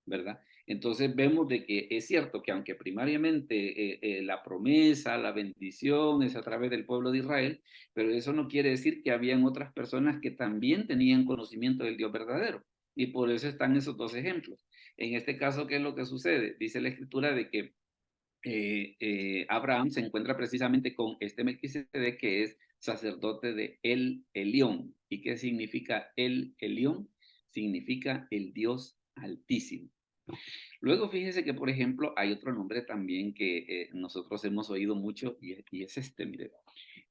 ¿verdad? Entonces vemos de que es cierto que aunque primariamente la promesa, la bendición es a través del pueblo de Israel, pero eso no quiere decir que habían otras personas que también tenían conocimiento del Dios verdadero. Y por eso están esos dos ejemplos. En este caso, ¿qué es lo que sucede? Dice la Escritura de que Abraham se encuentra precisamente con este Melquisedec, que es sacerdote de El Elión. ¿Y qué significa El Elión? Significa el Dios Altísimo. Luego fíjese que, por ejemplo, hay otro nombre también que nosotros hemos oído mucho y es este, mire,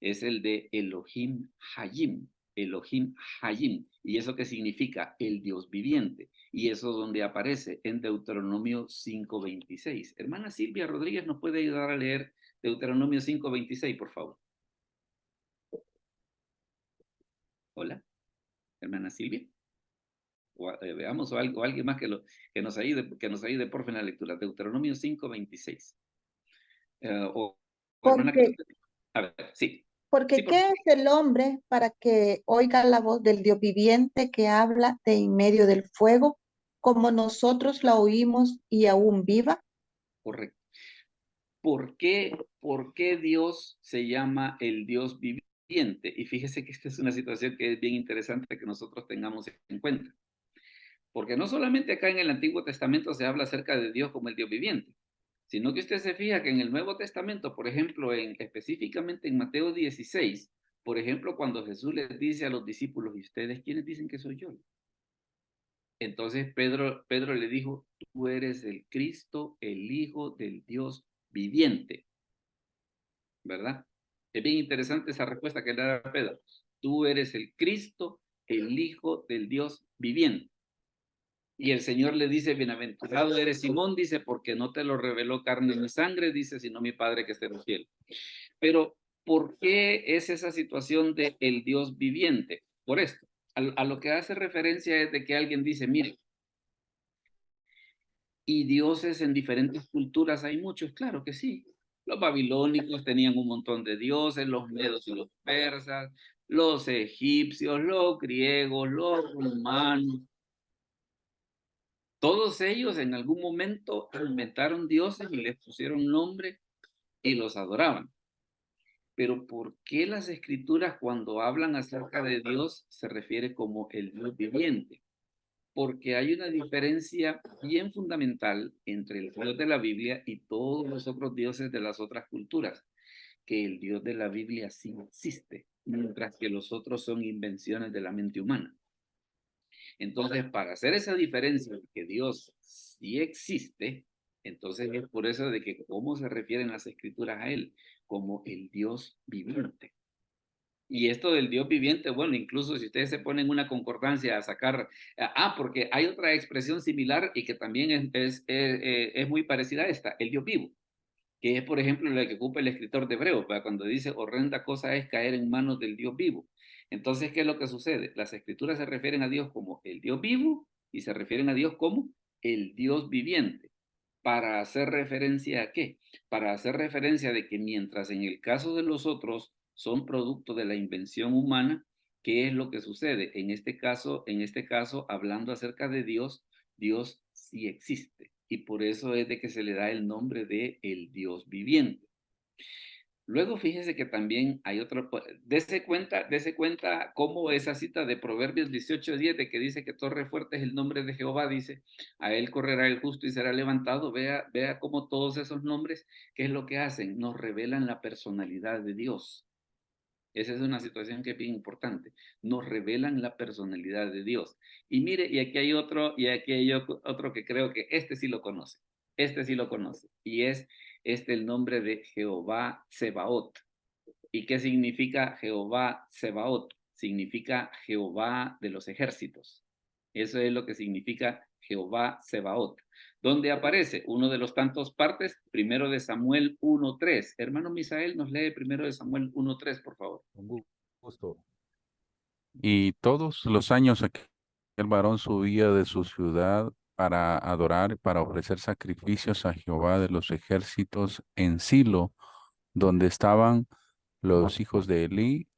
es el de Elohim Hayim. Elohim Hayim. ¿Y eso qué significa? El Dios viviente. Y eso es donde aparece en Deuteronomio 5:26. Hermana Silvia Rodríguez, ¿nos puede ayudar a leer Deuteronomio 5:26, por favor? Hola, hermana Silvia. Veamos, o alguien más que nos ayude, por fin, en la lectura. Deuteronomio 5:26. Hermana,
Porque,
a ver, sí.
porque
Sí, por
¿qué
favor.
es el hombre para que oiga la voz del Dios viviente que habla de en medio del fuego, como nosotros la oímos y aún viva?
Correcto. ¿Por qué Dios se llama el Dios viviente? Y fíjese que esta es una situación que es bien interesante que nosotros tengamos en cuenta. Porque no solamente acá en el Antiguo Testamento se habla acerca de Dios como el Dios viviente, sino que usted se fija que en el Nuevo Testamento, por ejemplo, específicamente en Mateo 16, por ejemplo, cuando Jesús les dice a los discípulos, ¿y ustedes quiénes dicen que soy yo? Entonces Pedro le dijo, tú eres el Cristo, el Hijo del Dios viviente, ¿verdad? Es bien interesante esa respuesta que le da Pedro. Tú eres el Cristo, el Hijo del Dios viviente. Y el Señor le dice, bienaventurado eres Simón, dice, porque no te lo reveló carne ni sangre, dice, sino mi Padre que está en los cielos. Pero, ¿por qué es esa situación de el Dios viviente? Por esto, a lo que hace referencia es de que alguien dice, mire, y dioses en diferentes culturas hay muchos, claro que sí. Los babilónicos tenían un montón de dioses, los medos y los persas, Los egipcios, los griegos, los romanos, todos ellos en algún momento inventaron dioses y les pusieron nombre y los adoraban. Pero ¿por qué las escrituras cuando hablan acerca de Dios se refiere como el Dios viviente? Porque hay una diferencia bien fundamental entre el Dios de la Biblia y todos los otros dioses de las otras culturas, que el Dios de la Biblia sí existe, mientras que los otros son invenciones de la mente humana. Entonces, para hacer esa diferencia de que Dios sí existe, entonces es por eso de que cómo se refieren las escrituras a él, como el Dios viviente. Y esto del Dios viviente, bueno, incluso si ustedes se ponen una concordancia a sacar, porque hay otra expresión similar y que también es muy parecida a esta, el Dios vivo, que es, por ejemplo, la que ocupa el escritor de Hebreos, cuando dice, horrenda cosa es caer en manos del Dios vivo. Entonces, ¿qué es lo que sucede? Las escrituras se refieren a Dios como el Dios vivo y se refieren a Dios como el Dios viviente. ¿Para hacer referencia a qué? Para hacer referencia de que mientras en el caso de los otros son producto de la invención humana, ¿qué es lo que sucede? En este caso, hablando acerca de Dios, Dios sí existe. Y por eso es de que se le da el nombre de el Dios viviente. Luego fíjese que también hay otro, dese cuenta cómo esa cita de Proverbios 18:10 de que dice que torre fuerte es el nombre de Jehová, dice, a él correrá el justo y será levantado. Vea cómo todos esos nombres, ¿qué es lo que hacen? Nos revelan la personalidad de Dios. Esa es una situación que es bien importante. Nos revelan la personalidad de Dios. Y mire, y aquí hay otro que creo que este sí lo conoce. Este sí lo conoce. Y es el nombre de Jehová Sebaot. ¿Y qué significa Jehová Sebaot? Significa Jehová de los ejércitos. Eso es lo que significa Jehová Sebaot. ¿Dónde aparece? Uno de los tantos partes, primero de Samuel 1:3. Hermano Misael, nos lee primero de Samuel 1:3, por favor.
Con gusto. Y todos los años aquel varón subía de su ciudad para adorar, para ofrecer sacrificios a Jehová de los ejércitos en Silo, donde estaban los hijos de Elí,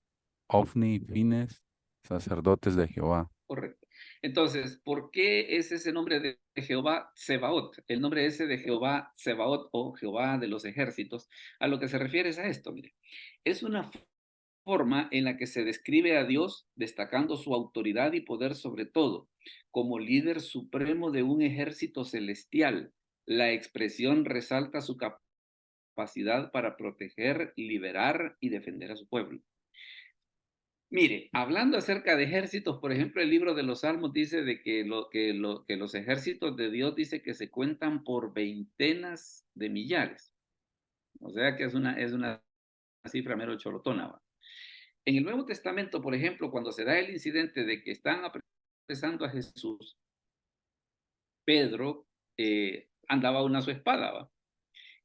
Ofni y Fines, sacerdotes de Jehová.
Correcto. Entonces, ¿por qué es ese nombre de Jehová Sebaot? El nombre ese de Jehová Sebaot o Jehová de los ejércitos, a lo que se refiere es a esto, mire. Es una forma en la que se describe a Dios destacando su autoridad y poder sobre todo, como líder supremo de un ejército celestial. La expresión resalta su capacidad para proteger, liberar y defender a su pueblo. Mire, hablando acerca de ejércitos, por ejemplo, el libro de los Salmos dice de que los ejércitos de Dios dice que se cuentan por veintenas de millares. O sea que es una cifra mero cholotona, ¿va? En el Nuevo Testamento, por ejemplo, cuando se da el incidente de que están apresando a Jesús, Pedro andaba una su espada, ¿va?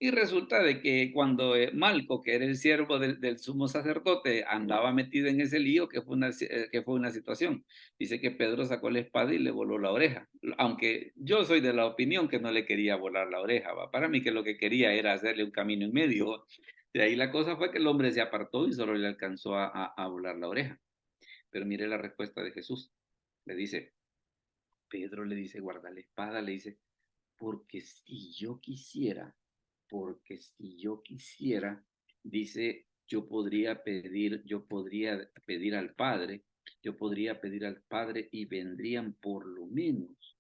Y resulta de que cuando Malco, que era el siervo del sumo sacerdote, andaba metido en ese lío, que fue una situación. Dice que Pedro sacó la espada y le voló la oreja. Aunque yo soy de la opinión que no le quería volar la oreja, ¿va? Para mí que lo que quería era hacerle un camino en medio, ¿va? De ahí la cosa fue que el hombre se apartó y solo le alcanzó a volar la oreja. Pero mire la respuesta de Jesús. Le dice, Pedro le dice, guarda la espada, le dice, porque si yo quisiera, dice, yo podría pedir al Padre, y vendrían por lo menos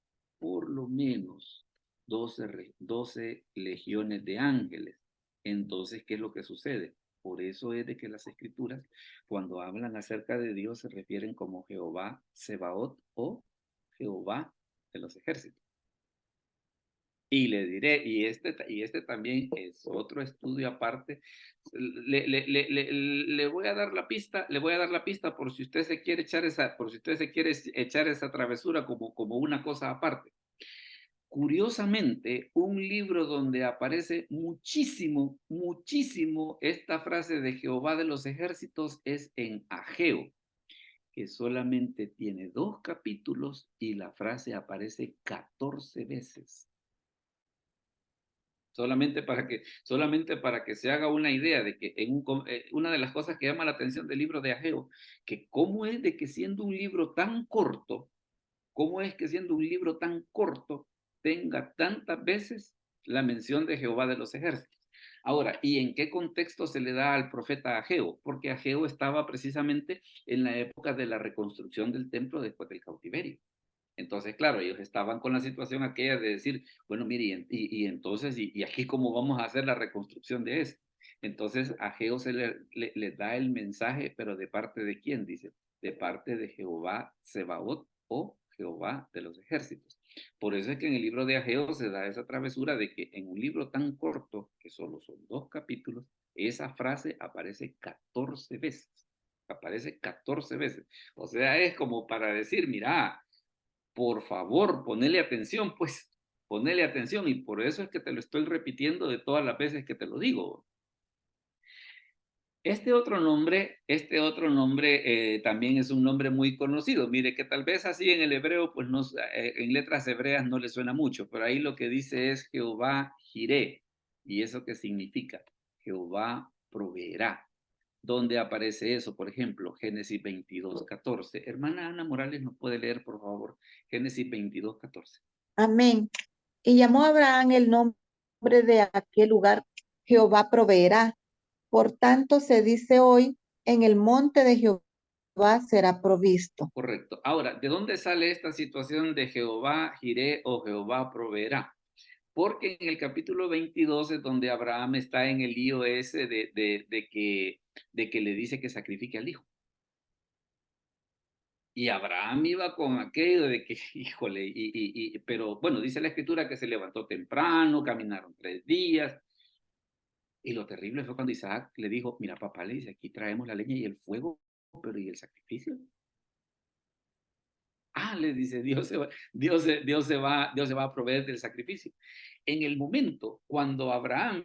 12 legiones de ángeles. Entonces, ¿qué es lo que sucede? Por eso es de que las escrituras, cuando hablan acerca de Dios, se refieren como Jehová Sebaot o Jehová de los ejércitos. Y le diré, y este también es otro estudio aparte. Le voy a dar la pista, por si usted se quiere echar esa travesura como una cosa aparte. Curiosamente, un libro donde aparece muchísimo esta frase de Jehová de los ejércitos es en Ageo, que solamente tiene 2 capítulos y la frase aparece 14 veces. Solamente para que se haga una idea de que una de las cosas que llama la atención del libro de Ageo, que cómo es de que siendo un libro tan corto, cómo es que siendo un libro tan corto tenga tantas veces la mención de Jehová de los ejércitos. Ahora, ¿y en qué contexto se le da al profeta Ageo? Porque Ageo estaba precisamente en la época de la reconstrucción del templo después del cautiverio. Entonces, claro, ellos estaban con la situación aquella de decir, bueno, mire, y entonces, y aquí cómo vamos a hacer la reconstrucción de esto. Entonces, a Ageo se le da el mensaje, pero ¿de parte de quién? Dice, de parte de Jehová Sebaot o Jehová de los ejércitos. Por eso es que en el libro de Ageo se da esa travesura de que en un libro tan corto, que solo son 2 capítulos, esa frase aparece 14 veces. Aparece 14 veces. O sea, es como para decir, mira, por favor, ponele atención, pues, ponele atención, y por eso es que te lo estoy repitiendo de todas las veces que te lo digo. Este otro nombre también es un nombre muy conocido. Mire que tal vez así en el hebreo, pues no, en letras hebreas no le suena mucho, pero ahí lo que dice es Jehová Jireh. ¿Y eso qué significa? Jehová proveerá. ¿Dónde aparece eso? Por ejemplo, Génesis 22:14. Hermana Ana Morales, ¿nos puede leer, por favor? Génesis 22:14.
Amén. Y llamó a Abraham el nombre de aquel lugar, Jehová proveerá. Por tanto, se dice hoy, en el monte de Jehová será provisto.
Correcto. Ahora, ¿de dónde sale esta situación de Jehová Jireh o Jehová proveerá? Porque en el capítulo 22 es donde Abraham está en el lío ese de que le dice que sacrifique al hijo. Y Abraham iba con aquello de que, híjole, pero bueno, dice la escritura que se levantó temprano, caminaron 3 días. Y lo terrible fue cuando Isaac le dijo, mira papá, le dice, aquí traemos la leña y el fuego, pero ¿y el sacrificio? Ah, le dice, Dios se va a proveer del sacrificio. En el momento cuando Abraham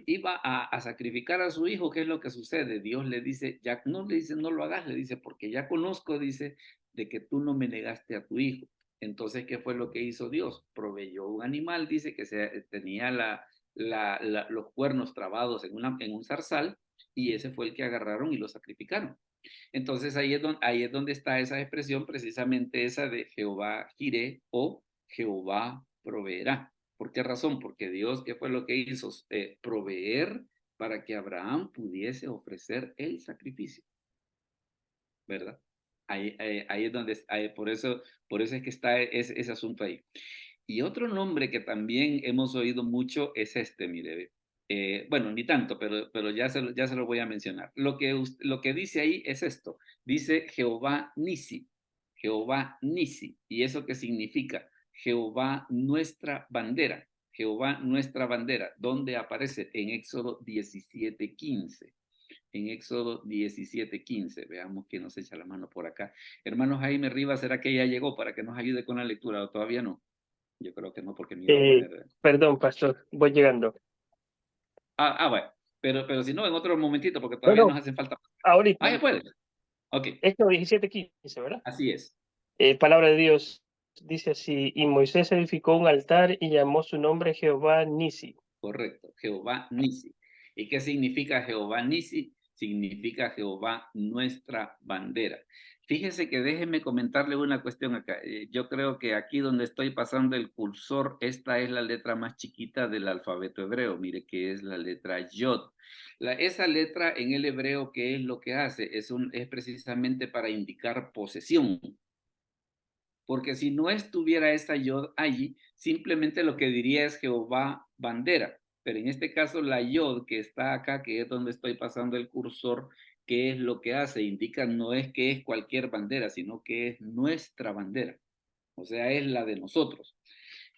iba a sacrificar a su hijo, ¿qué es lo que sucede? Dios le dice, ya no le dice, no lo hagas, le dice, porque ya conozco, dice, de que tú no me negaste a tu hijo. Entonces, ¿qué fue lo que hizo Dios? Proveyó un animal, dice que tenía los cuernos trabados en un zarzal, y ese fue el que agarraron y lo sacrificaron. Entonces ahí es donde está esa expresión, precisamente esa de Jehová Jireh o Jehová proveerá. ¿Por qué razón? Porque Dios, ¿qué fue lo que hizo? Proveer para que Abraham pudiese ofrecer el sacrificio, ¿verdad? Ahí es donde, por eso es que está ese asunto ahí. Y otro nombre que también hemos oído mucho es este, mire, bueno, ni tanto, pero ya se lo voy a mencionar. Lo que dice ahí es esto, dice Jehová Nisi, Jehová Nisi. ¿Y eso qué significa? Jehová nuestra bandera, Jehová nuestra bandera. ¿Dónde aparece? En Éxodo 17:15. En Éxodo 17:15. Veamos quién nos echa la mano por acá. Hermano Jaime Rivas, ¿será que ya llegó para que nos ayude con la lectura o todavía no? Yo creo que no, porque me iba a poner...
Perdón, pastor, voy llegando.
Bueno, pero si no, en otro momentito, porque
No,
todavía
no,
nos hacen falta.
ahorita.
Ya puede. Ok,
Esto 17:15, ¿verdad?
así es.
Palabra de Dios dice así, y Moisés edificó un altar y llamó su nombre Jehová Nisi.
Correcto, Jehová Nisi. ¿Y qué significa Jehová Nisi? Significa Jehová nuestra bandera. Fíjese que déjeme comentarle una cuestión acá. Yo creo que aquí donde estoy pasando el cursor, esta es la letra más chiquita del alfabeto hebreo. Mire que es la letra Yod. Esa letra en el hebreo, ¿qué es lo que hace? Es precisamente para indicar posesión. Porque si no estuviera esa yod allí, simplemente lo que diría es Jehová bandera. Pero en este caso la yod que está acá, que es donde estoy pasando el cursor, ¿qué es lo que hace? Indica no es que es cualquier bandera, sino que es nuestra bandera. O sea, es la de nosotros.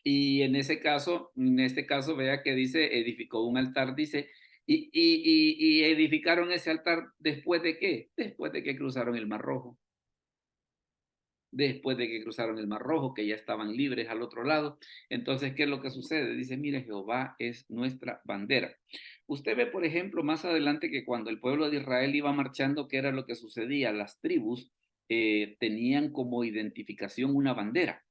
Y en este caso, vea que dice, edificó un altar, dice, y edificaron ese altar después de qué? Después de que cruzaron el Mar Rojo. Después de que cruzaron el Mar Rojo, que ya estaban libres al otro lado. Entonces, ¿qué es lo que sucede? Dice, mire, Jehová es nuestra bandera. Usted ve, por ejemplo, más adelante que cuando el pueblo de Israel iba marchando, ¿qué era lo que sucedía? Las tribus tenían como identificación una bandera,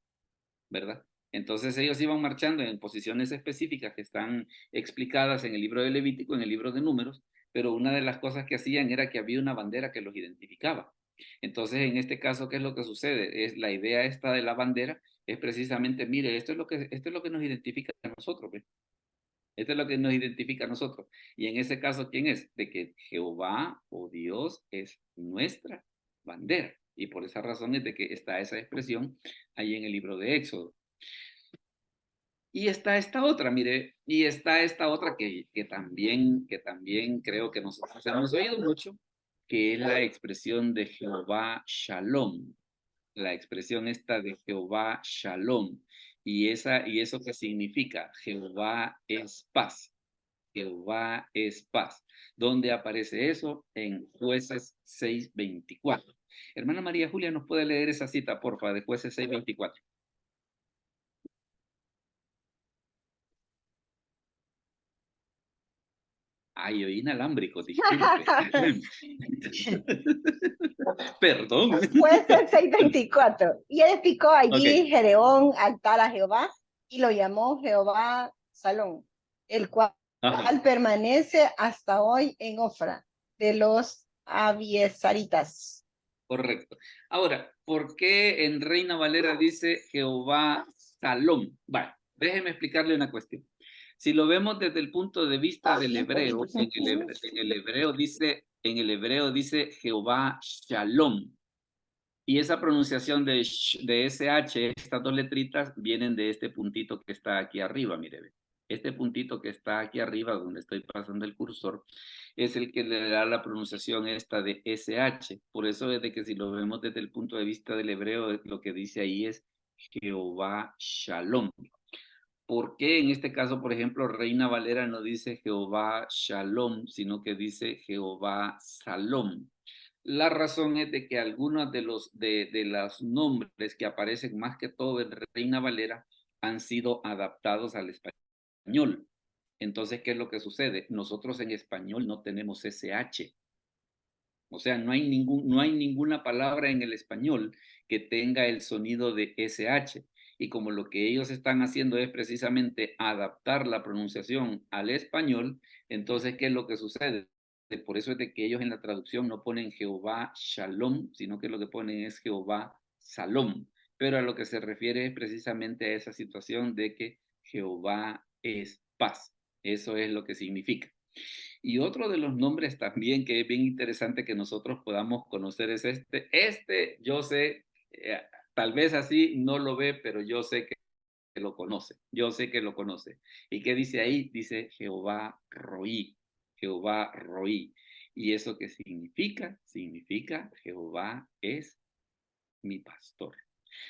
¿verdad? Entonces ellos iban marchando en posiciones específicas que están explicadas en el libro de Levítico, en el libro de Números, pero una de las cosas que hacían era que había una bandera que los identificaba. Entonces, en este caso, ¿qué es lo que sucede? Es la idea esta de la bandera, es precisamente, mire, esto es lo que nos identifica a nosotros, ¿ve? Esto es lo que nos identifica a nosotros. Y en ese caso, ¿quién es? De que Jehová o Dios es nuestra bandera. Y por esa razón es de que está esa expresión ahí en el libro de Éxodo. Y está esta otra, mire, y está esta otra que también creo que nosotros hemos oído mucho, que es la expresión de Jehová Shalom. La expresión esta de Jehová Shalom. Y eso qué significa, Jehová es paz. Jehová es paz. ¿Dónde aparece eso? En Jueces 6:24. Hermana María Julia, ¿nos puede leer esa cita, porfa, de Jueces 6:24? Ay, yo inalámbrico, disculpe. Perdón.
Jueces 6:24. Y edificó allí
Ok.
Gedeón altar a Jehová y lo llamó Jehová Salón, el cual
Ajá.
permanece hasta hoy en Ofra de los Abiesaritas.
Correcto. Ahora, ¿por qué en Reina Valera dice Jehová Salom? Vale, déjeme explicarle una cuestión. Si lo vemos desde el punto de vista del hebreo, en el hebreo dice Jehová Shalom. Y esa pronunciación de SH, estas dos letritas, vienen de este puntito que está aquí arriba, mire. Este puntito que está aquí arriba, donde estoy pasando el cursor, es el que le da la pronunciación esta de SH. Por eso es de que si lo vemos desde el punto de vista del hebreo, lo que dice ahí es Jehová Shalom. ¿Por qué en este caso, por ejemplo, Reina Valera no dice Jehová Shalom, sino que dice Jehová Salom? La razón es de que algunos de los nombres que aparecen más que todo en Reina Valera han sido adaptados al español. Entonces, ¿qué es lo que sucede? Nosotros en español no tenemos SH. O sea, no hay ninguna palabra en el español que tenga el sonido de SH. Y como lo que ellos están haciendo es precisamente adaptar la pronunciación al español, entonces, ¿qué es lo que sucede? Por eso es de que ellos en la traducción no ponen Jehová Shalom, sino que lo que ponen es Jehová Salom. Pero a lo que se refiere es precisamente a esa situación de que Jehová es paz. Eso es lo que significa. Y otro de los nombres también que es bien interesante que nosotros podamos conocer es este yo sé, tal vez así no lo ve, pero yo sé que lo conoce, yo sé que lo conoce. ¿Y qué dice ahí? Dice Jehová Roí, Jehová Roí. ¿Y eso qué significa? Significa Jehová es mi pastor.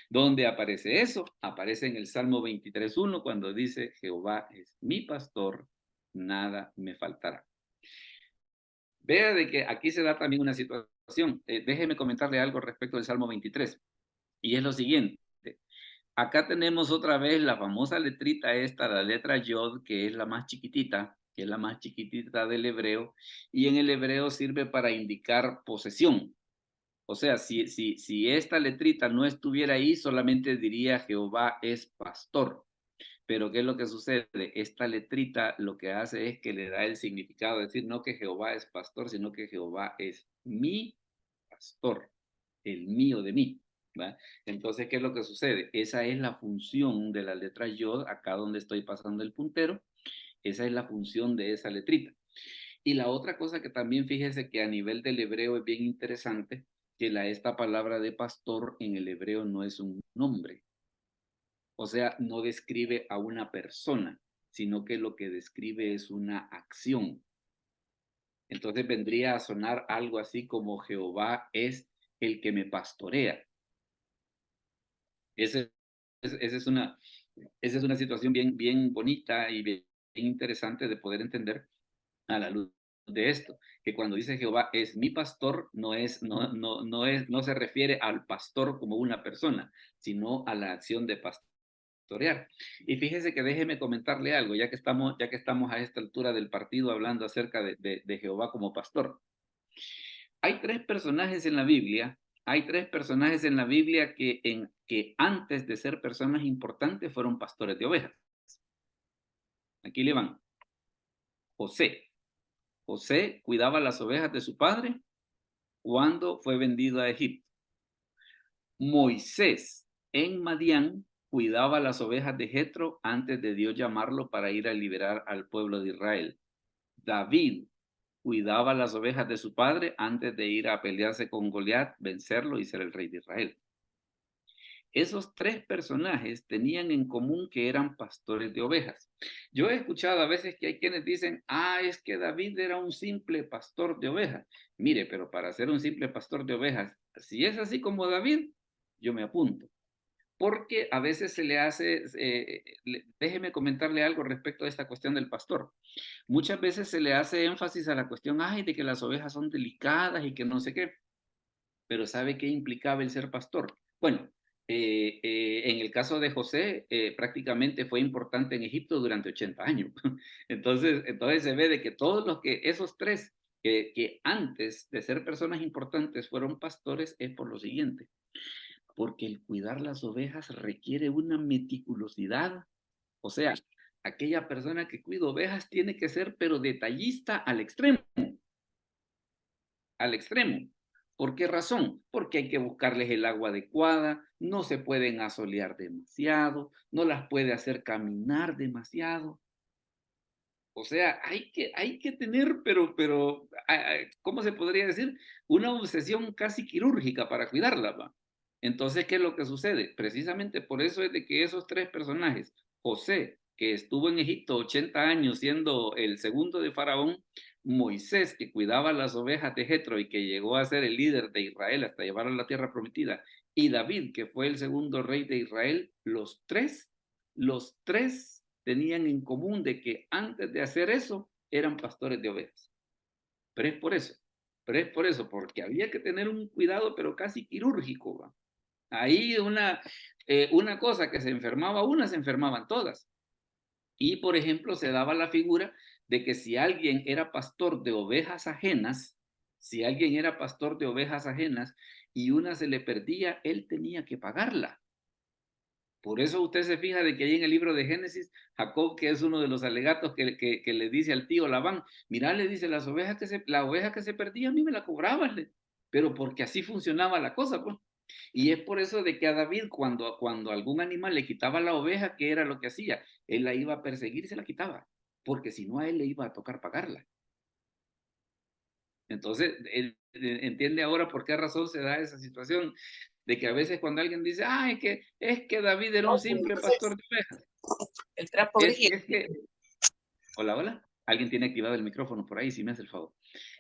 ¿Dónde aparece eso? Aparece en el Salmo 23:1 cuando dice Jehová es mi pastor, nada me faltará. Vea de que aquí se da también una situación. Déjeme comentarle algo respecto del Salmo 23. Y es lo siguiente. Acá tenemos otra vez la famosa letrita esta, la letra Yod, que es la más chiquitita, que es la más chiquitita del hebreo. Y en el hebreo sirve para indicar posesión. O sea, si esta letrita no estuviera ahí, solamente diría Jehová es pastor. Pero ¿qué es lo que sucede? Esta letrita lo que hace es que le da el significado, es decir, no que Jehová es pastor, sino que Jehová es mi pastor, el mío de mí. ¿Va? Entonces, ¿qué es lo que sucede? Esa es la función de la letra Yod, acá donde estoy pasando el puntero, esa es la función de esa letrita. Y la otra cosa que también fíjese que a nivel del hebreo es bien interesante, que esta palabra de pastor en el hebreo no es un nombre. O sea, no describe a una persona, sino que lo que describe es una acción. Entonces vendría a sonar algo así como Jehová es el que me pastorea. Esa es una situación bien bonita y bien interesante de poder entender a la luz de esto, que cuando dice Jehová es mi pastor, no se refiere al pastor como una persona, sino a la acción de pastorear. Y fíjese que déjeme comentarle algo, ya que estamos a esta altura del partido hablando acerca de Jehová como pastor. Hay tres personajes en la Biblia que que antes de ser personas importantes fueron pastores de ovejas. Aquí le van. José. José cuidaba las ovejas de su padre cuando fue vendido a Egipto. Moisés en Madián cuidaba las ovejas de Jetro antes de Dios llamarlo para ir a liberar al pueblo de Israel. David cuidaba las ovejas de su padre antes de ir a pelearse con Goliat, vencerlo y ser el rey de Israel. Esos tres personajes tenían en común que eran pastores de ovejas. Yo he escuchado a veces que hay quienes dicen, es que David era un simple pastor de ovejas. Mire, pero para ser un simple pastor de ovejas, si es así como David, yo me apunto. Porque a veces se le hace, déjeme comentarle algo respecto a esta cuestión del pastor. Muchas veces se le hace énfasis a la cuestión, de que las ovejas son delicadas y que no sé qué. Pero ¿sabe qué implicaba el ser pastor? Bueno, en el caso de José, prácticamente fue importante en Egipto durante 80 años. Entonces se ve de que esos tres que antes de ser personas importantes fueron pastores es por lo siguiente. Porque el cuidar las ovejas requiere una meticulosidad. O sea, aquella persona que cuida ovejas tiene que ser, pero detallista al extremo. Al extremo. ¿Por qué razón? Porque hay que buscarles el agua adecuada, no se pueden asolear demasiado, no las puede hacer caminar demasiado. O sea, hay que tener, pero, ¿cómo se podría decir? Una obsesión casi quirúrgica para cuidarla, ¿va? Entonces, ¿qué es lo que sucede? Precisamente por eso es de que esos tres personajes, José, que estuvo en Egipto 80 años siendo el segundo de Faraón, Moisés, que cuidaba las ovejas de Jetro y que llegó a ser el líder de Israel hasta llevar a la tierra prometida, y David, que fue el segundo rey de Israel, los tres tenían en común de que antes de hacer eso eran pastores de ovejas. Pero es por eso, porque había que tener un cuidado, pero casi quirúrgico, ¿va? Ahí una cosa que se enfermaba una, se enfermaban todas. Y, por ejemplo, se daba la figura de que si alguien era pastor de ovejas ajenas, y una se le perdía, él tenía que pagarla. Por eso usted se fija de que ahí en el libro de Génesis, Jacob, que es uno de los alegatos que le dice al tío Labán, mira, le dice, la oveja que se perdía a mí me la cobraban, pero porque así funcionaba la cosa, pues. Y es por eso de que a David, cuando algún animal le quitaba la oveja, ¿qué era lo que hacía? Él la iba a perseguir y se la quitaba, porque si no a él le iba a tocar pagarla. Entonces, él entiende ahora por qué razón se da esa situación, de que a veces cuando alguien dice, es que David era un simple pastor de ovejas.
El trapo
Hola, alguien tiene activado el micrófono por ahí, si me hace el favor.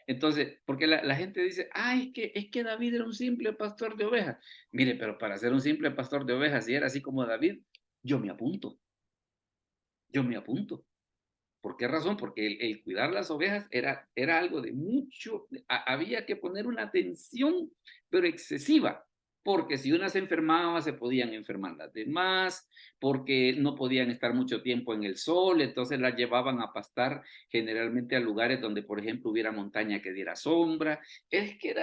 Entonces, porque la gente dice, es que David era un simple pastor de ovejas. Mire, pero para ser un simple pastor de ovejas, si era así como David, yo me apunto. ¿Por qué razón? Porque el cuidar las ovejas era algo de mucho, había que poner una atención, pero excesiva, porque si una se enfermaba, se podían enfermar las demás, porque no podían estar mucho tiempo en el sol, entonces las llevaban a pastar generalmente a lugares donde, por ejemplo, hubiera montaña que diera sombra. Es que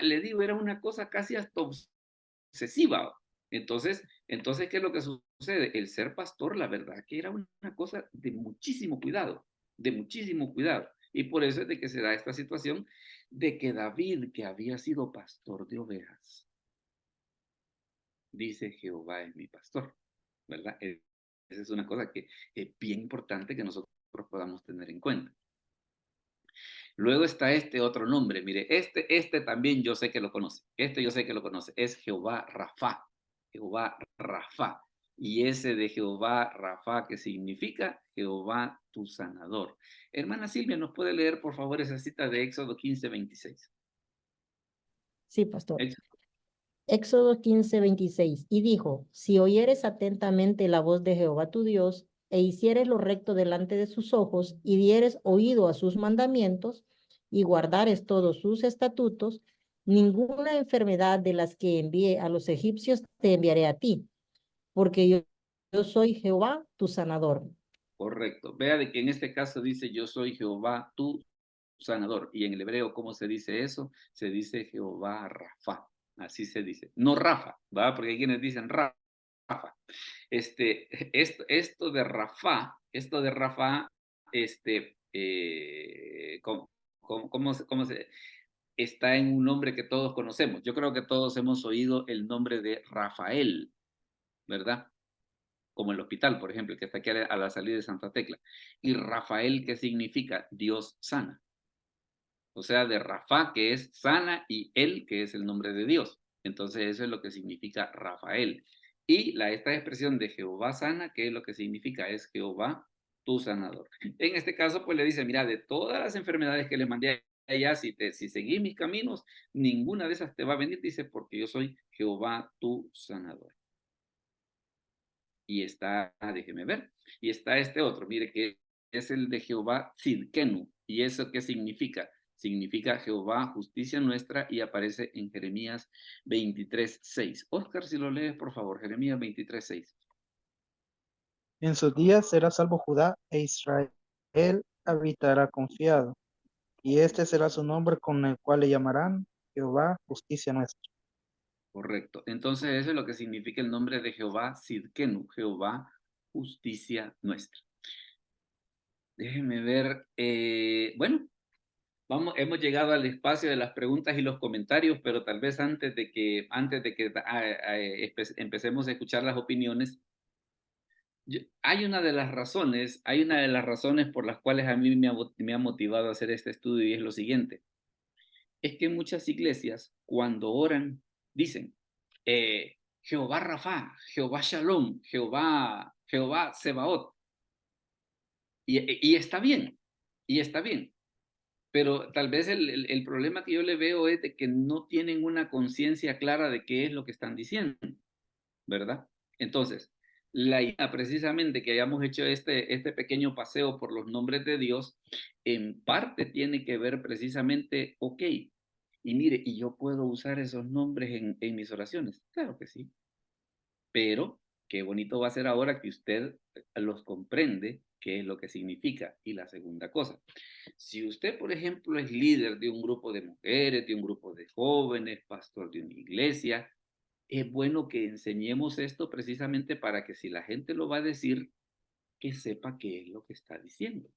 le digo, era una cosa casi hasta obsesiva. Entonces, ¿qué es lo que sucede? El ser pastor, la verdad que era una cosa de muchísimo cuidado, Y por eso es de que se da esta situación de que David, que había sido pastor de ovejas, dice, Jehová es mi pastor, ¿verdad? Esa es una cosa que es bien importante que nosotros podamos tener en cuenta. Luego está este otro nombre, mire, este también yo sé que lo conoce, es Jehová Rafa. Jehová Rafa. Y ese de Jehová Rafa, que significa Jehová tu sanador. Hermana Silvia, ¿nos puede leer por favor esa cita de Éxodo 15:26?
Sí, pastor. Éxodo 15:26. Y dijo, si oyeres atentamente la voz de Jehová tu Dios, e hicieres lo recto delante de sus ojos, y dieres oído a sus mandamientos, y guardares todos sus estatutos, ninguna enfermedad de las que envié a los egipcios te enviaré a ti, porque yo soy Jehová tu sanador.
Correcto. Vea de que en este caso dice, yo soy Jehová tu sanador. Y en el hebreo, ¿cómo se dice eso? Se dice Jehová Rafa. Así se dice. No Rafa, ¿va? Porque hay quienes dicen Rafa. Esto de Rafa, ¿cómo se está en un nombre que todos conocemos? Yo creo que todos hemos oído el nombre de Rafael, ¿verdad? Como el hospital, por ejemplo, que está aquí a la salida de Santa Tecla. Y Rafael, ¿qué significa? Dios sana. O sea, de Rafa, que es sana, y él, que es el nombre de Dios. Entonces, eso es lo que significa Rafael. Y esta expresión de Jehová sana, ¿qué es lo que significa? Es Jehová tu sanador. En este caso, pues le dice, mira, de todas las enfermedades que le mandé allá, si seguís mis caminos, ninguna de esas te va a venir, dice, porque yo soy Jehová tu sanador. Y está, déjeme ver, y está este otro, mire, que es el de Jehová Tzidkenu. ¿Y eso qué significa? Significa Jehová, justicia nuestra, y aparece en Jeremías 23:6. Oscar, si lo lees, por favor, Jeremías 23:6.
En sus días será salvo Judá e Israel habitará confiado. Y este será su nombre con el cual le llamarán Jehová, justicia nuestra.
Correcto. Entonces, eso es lo que significa el nombre de Jehová Tzidkenu, Jehová, justicia nuestra. Déjenme ver, bueno, hemos llegado al espacio de las preguntas y los comentarios, pero tal vez antes de que empecemos a escuchar las opiniones, hay una de las razones por las cuales a mí me ha motivado a hacer este estudio, y es lo siguiente. Es que muchas iglesias, cuando oran, dicen, Jehová Rafa, Jehová Shalom, Jehová Sebaot. Y está bien, y está bien. Pero tal vez el problema que yo le veo es de que no tienen una conciencia clara de qué es lo que están diciendo, ¿verdad? Entonces, la idea precisamente que hayamos hecho este pequeño paseo por los nombres de Dios, en parte tiene que ver precisamente, ok, y mire, ¿y yo puedo usar esos nombres en mis oraciones? Claro que sí. Pero qué bonito va a ser ahora que usted los comprende, qué es lo que significa. Y la segunda cosa, si usted, por ejemplo, es líder de un grupo de mujeres, de un grupo de jóvenes, pastor de una iglesia, es bueno que enseñemos esto precisamente para que si la gente lo va a decir, que sepa qué es lo que está diciendo,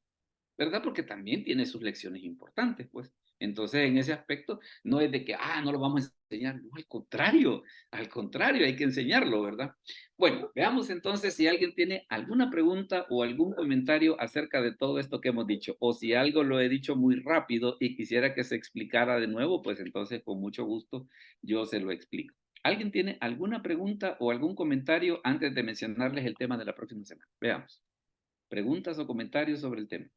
¿verdad? Porque también tiene sus lecciones importantes, pues. Entonces, en ese aspecto, no es de que, no lo vamos a enseñar, no, al contrario, hay que enseñarlo, ¿verdad? Bueno, veamos entonces si alguien tiene alguna pregunta o algún comentario acerca de todo esto que hemos dicho, o si algo lo he dicho muy rápido y quisiera que se explicara de nuevo, pues entonces con mucho gusto yo se lo explico. ¿Alguien tiene alguna pregunta o algún comentario antes de mencionarles el tema de la próxima semana? Veamos. Preguntas o comentarios sobre el tema.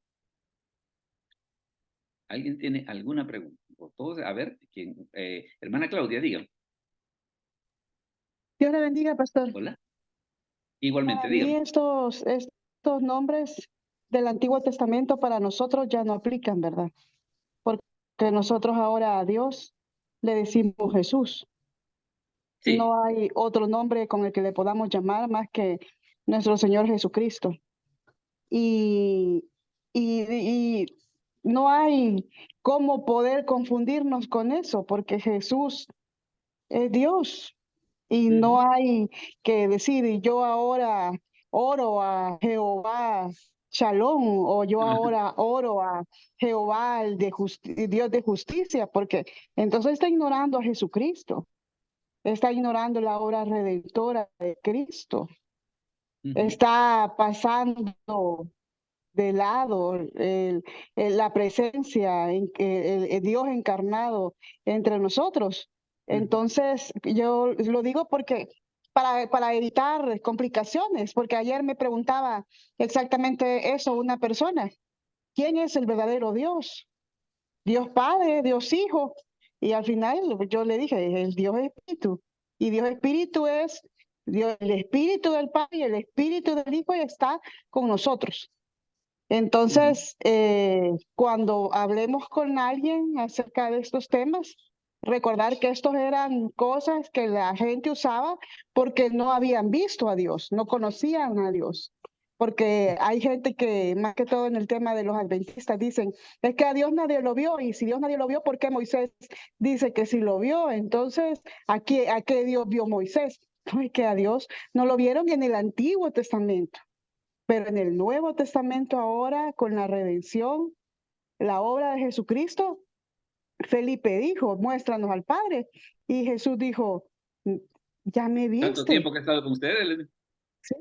¿Alguien tiene alguna pregunta? O todos, a ver, hermana Claudia, diga.
Dios le bendiga, pastor.
Hola. Igualmente,
Para mí
diga.
estos nombres del Antiguo Testamento para nosotros ya no aplican, ¿verdad? Porque nosotros ahora a Dios le decimos Jesús.
Sí.
No hay otro nombre con el que le podamos llamar más que nuestro Señor Jesucristo. Y no hay cómo poder confundirnos con eso, porque Jesús es Dios. Y no hay que decir, yo ahora oro a Jehová Shalom, o yo ahora oro a Jehová, el Dios de justicia, porque entonces está ignorando a Jesucristo, está ignorando la obra redentora de Cristo, está pasando de lado la presencia, el Dios encarnado entre nosotros. Entonces, yo lo digo porque para evitar complicaciones, porque ayer me preguntaba exactamente eso una persona. ¿Quién es el verdadero Dios? Dios Padre, Dios Hijo. Y al final yo le dije, el Dios Espíritu. Y Dios Espíritu es Dios, el Espíritu del Padre y el Espíritu del Hijo está con nosotros. Entonces, cuando hablemos con alguien acerca de estos temas, recordar que estos eran cosas que la gente usaba porque no habían visto a Dios, no conocían a Dios. porque hay gente que, más que todo en el tema de los adventistas, dicen, es que a Dios nadie lo vio, y si Dios nadie lo vio, ¿por qué Moisés dice que sí lo vio? Entonces, ¿a qué Dios vio Moisés? No, es que a Dios no lo vieron en el Antiguo Testamento, pero en el Nuevo Testamento ahora, con la redención, la obra de Jesucristo, Felipe dijo, muéstranos al Padre, y Jesús dijo, ya me
¿Tanto
viste.
tiempo que he estado con ustedes?
¿Sí?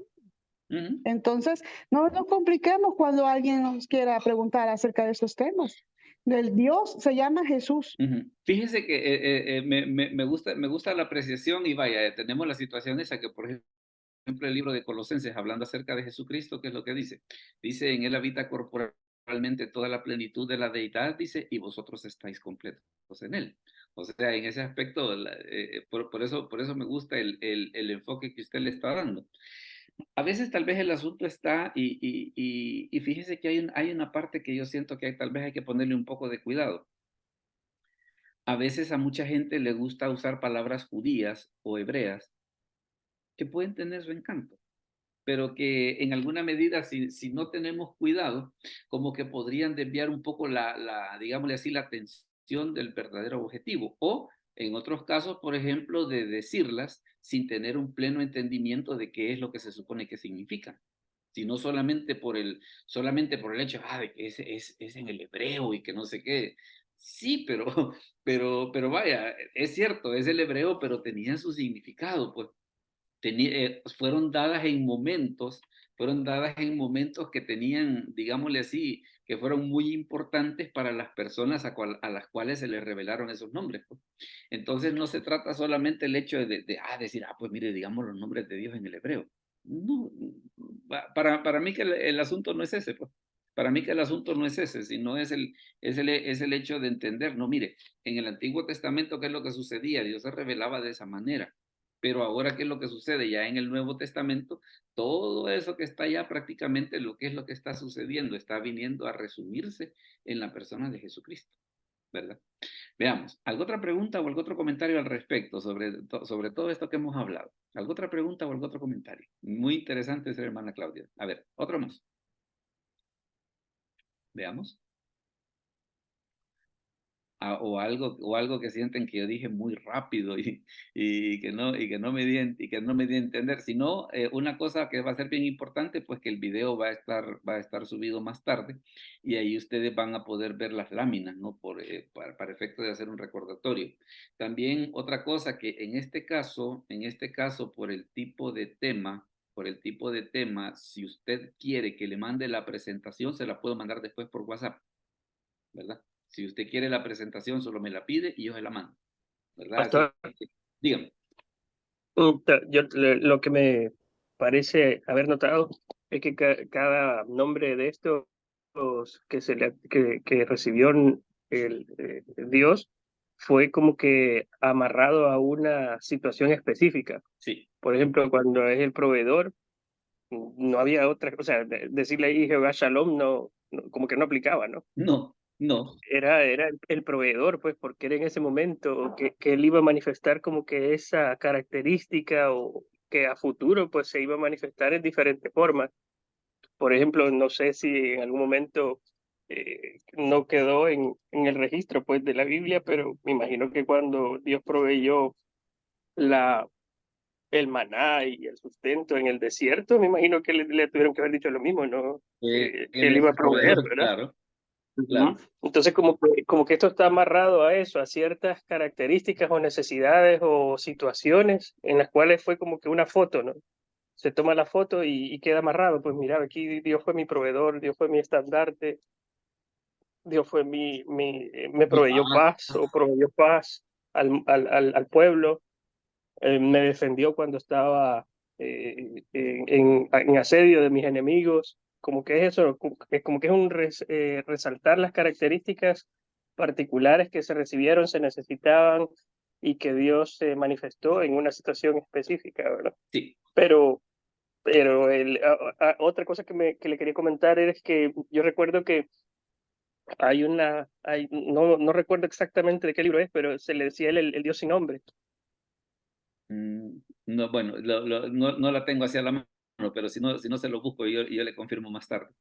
Ujú.
Entonces, no nos compliquemos cuando alguien nos quiera preguntar acerca de estos temas. El Dios se llama Jesús.
Ujú. Fíjese que me gusta la apreciación y vaya, tenemos la situación esa que, por ejemplo, el libro de Colosenses, hablando acerca de Jesucristo, ¿qué es lo que dice? Dice, en él habita corporalmente toda la plenitud de la deidad, dice, y vosotros estáis completos en él. O sea, en ese aspecto, por eso me gusta el enfoque que usted le está dando. A veces tal vez el asunto está, y fíjese que hay una parte que yo siento que tal vez hay que ponerle un poco de cuidado. A veces a mucha gente le gusta usar palabras judías o hebreas que pueden tener su encanto, pero que en alguna medida, si no tenemos cuidado, como que podrían desviar un poco digámosle así, la atención del verdadero objetivo. O en otros casos, por ejemplo, de decirlas sin tener un pleno entendimiento de qué es lo que se supone que significan, sino solamente por el hecho de que es en el hebreo y que no sé qué. Sí, pero vaya, es cierto, es el hebreo, pero tenía su significado, pues fueron dadas en momentos que tenían, digámosle así, que fueron muy importantes para las personas a las cuales se les revelaron esos nombres, pues. Entonces no se trata solamente el hecho de decir, pues mire, digamos los nombres de Dios en el hebreo. No, para mí que el asunto no es ese, pues. Para mí que el asunto no es ese, sino es el hecho de entender, no, mire, en el Antiguo Testamento, ¿qué es lo que sucedía? Dios se revelaba de esa manera. Pero ahora, ¿qué es lo que sucede? Ya en el Nuevo Testamento, todo eso que está ya prácticamente lo que es lo que está sucediendo, está viniendo a resumirse en la persona de Jesucristo, ¿verdad? Veamos, ¿alguna otra pregunta o algún otro comentario al respecto sobre todo esto que hemos hablado? ¿Alguna otra pregunta o algún otro comentario? Muy interesante ser hermana Claudia. A ver, otro más. Veamos. O algo que sienten que yo dije muy rápido y que no me di a entender. Si no, una cosa que va a ser bien importante, pues que el video va a estar subido más tarde y ahí ustedes van a poder ver las láminas, ¿no? Para efecto de hacer un recordatorio. También otra cosa que en este caso, por el tipo de tema, si usted quiere que le mande la presentación, se la puedo mandar después por WhatsApp, ¿verdad? Si usted quiere la presentación, solo me la pide y yo se la mando, ¿verdad?
Pastor,
Dígame.
Lo que me parece haber notado es que cada nombre de estos que recibió Dios fue como que amarrado a una situación específica.
Sí.
Por ejemplo, cuando es el proveedor, no había otra, o sea, decirle ahí Jehová Shalom como que no aplicaba, ¿no?
No.
Era el proveedor, pues, porque era en ese momento que él iba a manifestar como que esa característica o que a futuro, pues, se iba a manifestar en diferentes formas. Por ejemplo, no sé si en algún momento no quedó en el registro, pues, de la Biblia, pero me imagino que cuando Dios proveyó el maná y el sustento en el desierto, me imagino que le tuvieron que haber dicho lo mismo, ¿no? Que
Él
él
es
iba a
el
proveer,
proveedor,
¿verdad?
claro.
Ujú. Entonces, como que esto está amarrado a eso, a ciertas características o necesidades o situaciones en las cuales fue como que una foto, ¿no? Se toma la foto y queda amarrado. Pues mira, aquí Dios fue mi proveedor, Dios fue mi estandarte, Dios fue me
Mi
proveyó
paz.
paz o proveyó paz al pueblo, me defendió cuando estaba en asedio de mis enemigos. Como que es eso, como que es un resaltar las características particulares que se recibieron, se necesitaban y que Dios se manifestó en una situación específica, ¿verdad?
Sí.
Pero otra cosa que le quería comentar es que yo recuerdo que no recuerdo exactamente de qué libro es, pero se le decía el Dios sin nombre.
No, bueno, no la tengo hacia la mano, pero si no se lo busco y yo le confirmo más tarde.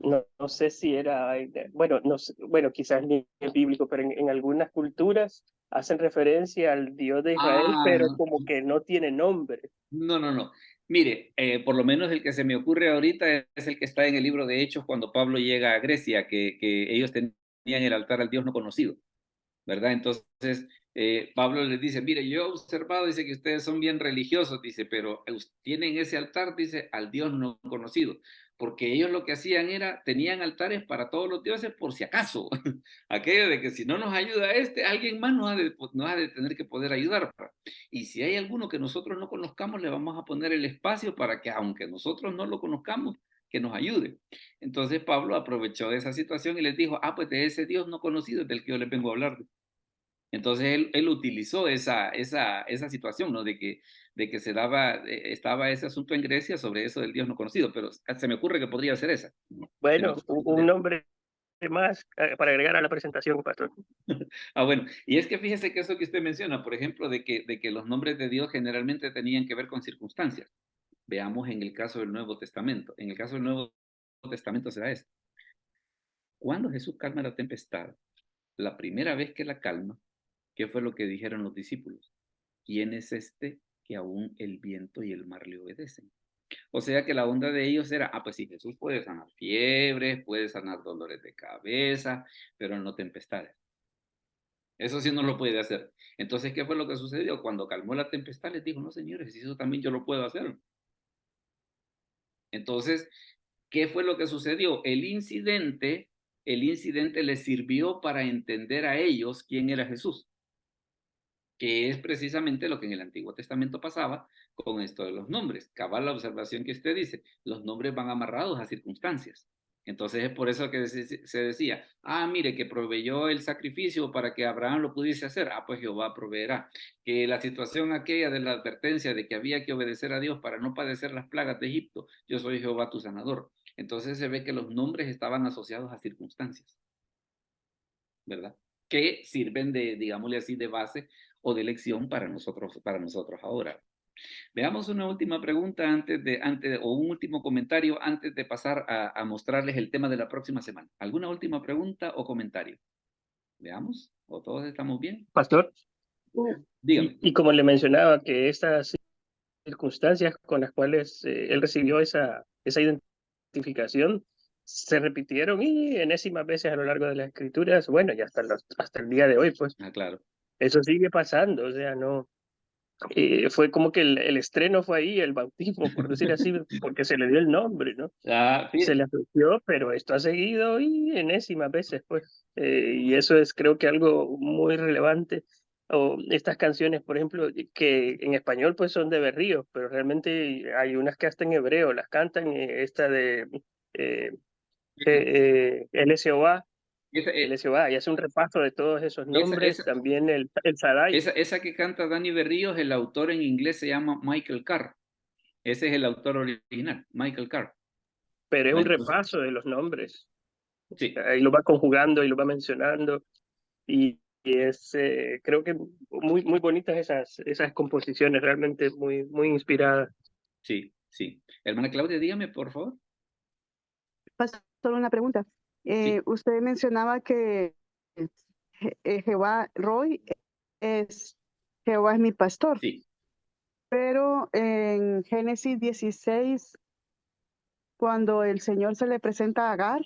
No sé si era, bueno, no sé, bueno, quizás ni es bíblico, pero en algunas culturas hacen referencia al Dios de Israel,
Ah,
pero
no,
como que no tiene nombre.
no. Mire, por lo menos el que se me ocurre ahorita es el que está en el libro de Hechos cuando Pablo llega a Grecia, que ellos tenían el altar al Dios no conocido, ¿verdad? Entonces, Pablo les dice, mire, yo he observado, dice que ustedes son bien religiosos, dice, pero tienen ese altar, dice, al Dios no conocido, porque ellos lo que hacían era, tenían altares para todos los dioses por si acaso, aquello de que si no nos ayuda alguien más nos ha de tener que poder ayudar. Y si hay alguno que nosotros no conozcamos, le vamos a poner el espacio para que, aunque nosotros no lo conozcamos, que nos ayude. Entonces Pablo aprovechó de esa situación y les dijo, pues de ese Dios no conocido es del que yo les vengo a hablar. Entonces él utilizó esa situación, ¿no? De que estaba ese asunto en Grecia sobre eso del Dios no conocido, pero se me ocurre que podría ser esa.
Bueno, un nombre más para agregar a la presentación, pastor.
Bueno, y es que fíjese que eso que usted menciona, por ejemplo, de que los nombres de Dios generalmente tenían que ver con circunstancias. Veamos en el caso del Nuevo Testamento. En el caso del Nuevo Testamento será esto. Cuando Jesús calma la tempestad, la primera vez que la calma, ¿qué fue lo que dijeron los discípulos? ¿Quién es este que aún el viento y el mar le obedecen? O sea que la onda de ellos era, pues sí, Jesús puede sanar fiebres, puede sanar dolores de cabeza, pero no tempestades. Eso sí no lo puede hacer. Entonces, ¿qué fue lo que sucedió? Cuando calmó la tempestad, les dijo, no, señores, eso también yo lo puedo hacer. Entonces, ¿qué fue lo que sucedió? El incidente les sirvió para entender a ellos quién era Jesús, que es precisamente lo que en el Antiguo Testamento pasaba con esto de los nombres. Cabal la observación que usted dice, los nombres van amarrados a circunstancias. Entonces es por eso que se decía, mire, que proveyó el sacrificio para que Abraham lo pudiese hacer. Pues Jehová proveerá. Que la situación aquella de la advertencia de que había que obedecer a Dios para no padecer las plagas de Egipto, yo soy Jehová tu sanador. Entonces se ve que los nombres estaban asociados a circunstancias, ¿verdad? Que sirven de, digámosle así, de base o de lección para nosotros ahora. Veamos una última pregunta o un último comentario antes de pasar a mostrarles el tema de la próxima semana. ¿Alguna última pregunta o comentario? Veamos, ¿o todos estamos bien?
Pastor,
Dígame.
y como le mencionaba, que estas circunstancias con las cuales él recibió esa identificación se repitieron y enésimas veces a lo largo de las escrituras, bueno, y hasta el día de hoy, pues.
Claro.
Eso sigue pasando, o sea, no. Fue como que el estreno fue ahí, el bautismo, por decir así, porque se le dio el nombre, ¿no? Se le asoció, pero esto ha seguido y enésimas veces, pues. Y eso es, creo que algo muy relevante. O estas canciones, por ejemplo, que en español pues son de berríos, pero realmente hay unas que hasta en hebreo las cantan, esta de LSOA, LSOA, y hace un repaso de todos esos nombres, también el Shaddai.
Esa que canta Dani Berríos, el autor en inglés se llama Michael Carr. Ese es el autor original, Michael Carr.
Pero es un repaso de los nombres.
Sí.
Ahí lo va conjugando y lo va mencionando. Y es, creo que muy, muy bonitas esas composiciones, realmente muy, muy inspiradas.
Sí. Hermana Claudia, dígame, por favor.
Pastor, una pregunta. Usted mencionaba que Jehová Roy Jehová es mi pastor.
Sí.
Pero en Génesis 16, cuando el Señor se le presenta a Agar,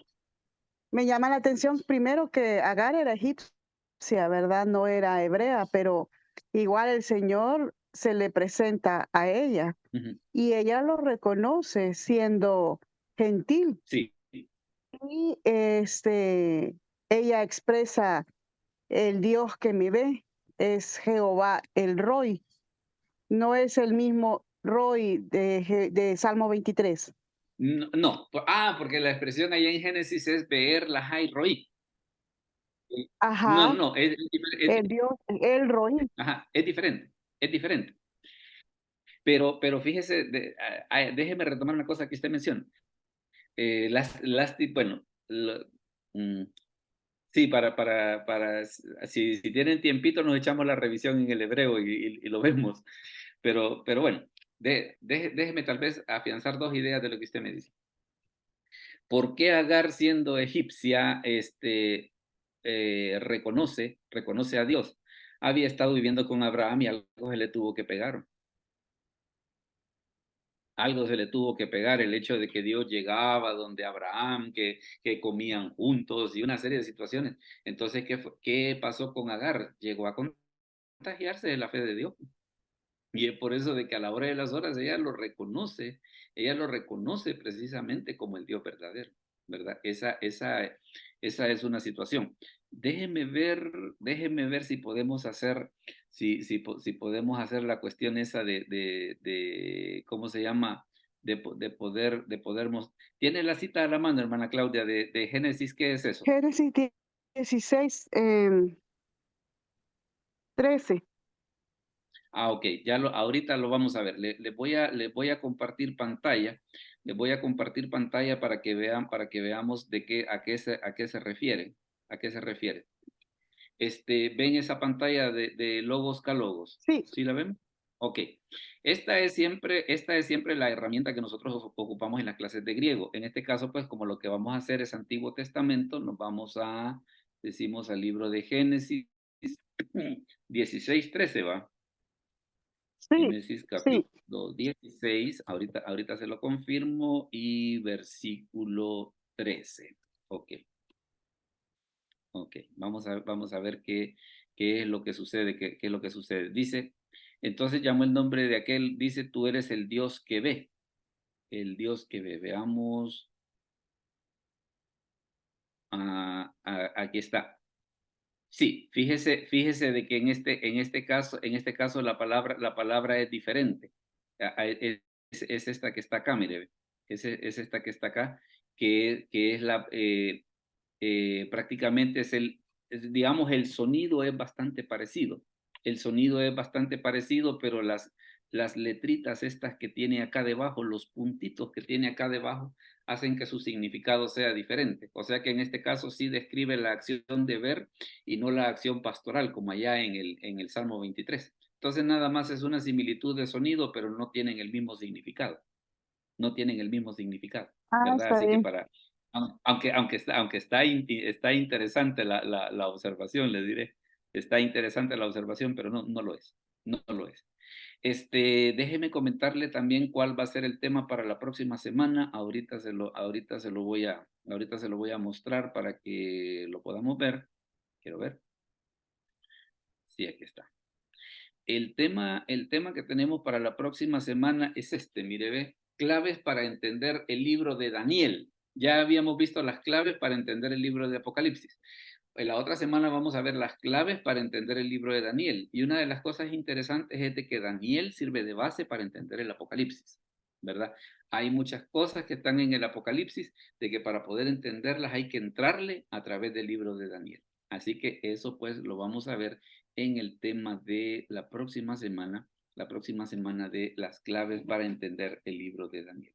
me llama la atención primero que Agar era egipcia, ¿verdad? No era hebrea, pero igual el Señor se le presenta a ella y ella lo reconoce siendo gentil.
Sí.
Y ella expresa, el Dios que me ve es Jehová el Roy. No es el mismo Roy de Salmo 23.
No, porque la expresión ahí en Génesis es Beer Lahai Roí.
Ajá.
No,
el Dios, el Roy.
Ajá, es diferente. Pero fíjese, déjeme retomar una cosa que usted menciona. Bueno, sí, si tienen tiempito nos echamos la revisión en el hebreo y lo vemos. Pero bueno, Déjeme tal vez afianzar dos ideas de lo que usted me dice. ¿Por qué Agar, siendo egipcia, reconoce a Dios? Había estado viviendo con Abraham y algo se le tuvo que pegar. Algo se le tuvo que pegar, el hecho de que Dios llegaba donde Abraham, que comían juntos y una serie de situaciones. Entonces, ¿qué pasó con Agar? Llegó a contagiarse de la fe de Dios. Y es por eso de que a la hora de las horas ella lo reconoce precisamente como el Dios verdadero, ¿verdad? Esa es una situación. Déjeme ver si podemos hacer, si podemos hacer la cuestión esa de ¿cómo se llama? De poder, ¿tiene la cita a la mano, hermana Claudia, de Génesis? ¿Qué es eso?
Génesis 16, 13.
Ok, ahorita lo vamos a ver. Les voy a compartir pantalla. Les voy a compartir pantalla para que veamos a qué se refiere. ¿A qué se refiere? ¿Ven esa pantalla de logos calogos?
Sí.
¿Sí la ven? Ok. Esta es siempre la herramienta que nosotros ocupamos en las clases de griego. En este caso, pues, como lo que vamos a hacer es Antiguo Testamento, decimos al libro de Génesis 16:13, ¿va?
Sí,
Génesis
sí.
capítulo 16, ahorita se lo confirmo, y versículo 13. Ok, vamos a ver qué es lo que sucede, qué es lo que sucede. Dice, entonces llamó el nombre de aquel, dice, tú eres el Dios que ve, el Dios que ve. Veamos, aquí está. Sí, fíjese de que en este caso la palabra es diferente. Es esta que está acá, mire, es esta que está acá, que es prácticamente digamos, el sonido es bastante parecido. El sonido es bastante parecido, pero las letritas estas que tiene acá debajo, los puntitos que tiene acá debajo, hacen que su significado sea diferente. O sea que en este caso sí describe la acción de ver y no la acción pastoral, como allá en el Salmo 23. Entonces nada más es una similitud de sonido, pero no tienen el mismo significado. No tienen el mismo significado, ¿verdad?
Está
Así que
bien.
aunque está interesante la observación, les diré, está interesante la observación, pero no lo es. No lo es. Déjeme comentarle también cuál va a ser el tema para la próxima semana. Ahorita se lo voy a mostrar para que lo podamos ver. Quiero ver. Sí, aquí está. El tema que tenemos para la próxima semana es mire, ve, claves para entender el libro de Daniel. Ya habíamos visto las claves para entender el libro de Apocalipsis. En la otra semana vamos a ver las claves para entender el libro de Daniel. Y una de las cosas interesantes es de que Daniel sirve de base para entender el Apocalipsis, ¿verdad? Hay muchas cosas que están en el Apocalipsis, de que para poder entenderlas hay que entrarle a través del libro de Daniel. Así que eso pues lo vamos a ver en el tema de la próxima semana de las claves para entender el libro de Daniel.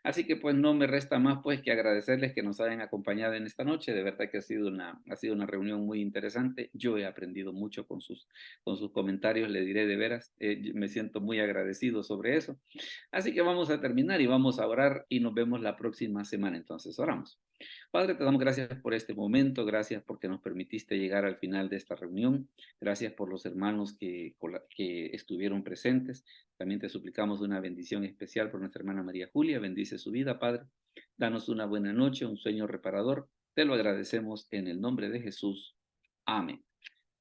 Así que pues no me resta más pues que agradecerles que nos hayan acompañado en esta noche. De verdad que ha sido una reunión muy interesante. Yo he aprendido mucho con sus comentarios, le diré de veras. Me siento muy agradecido sobre eso. Así que vamos a terminar y vamos a orar y nos vemos la próxima semana. Entonces oramos. Padre, te damos gracias por este momento, gracias porque nos permitiste llegar al final de esta reunión, gracias por los hermanos que estuvieron presentes. También te suplicamos una bendición especial por nuestra hermana María Julia, bendice su vida, Padre. Danos una buena noche, un sueño reparador. Te lo agradecemos en el nombre de Jesús. Amén.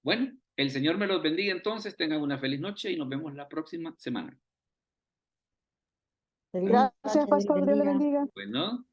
Bueno, el Señor me los bendiga entonces, tengan una feliz noche y nos vemos la próxima semana.
Gracias, pastor. Dios le bendiga.
Bueno.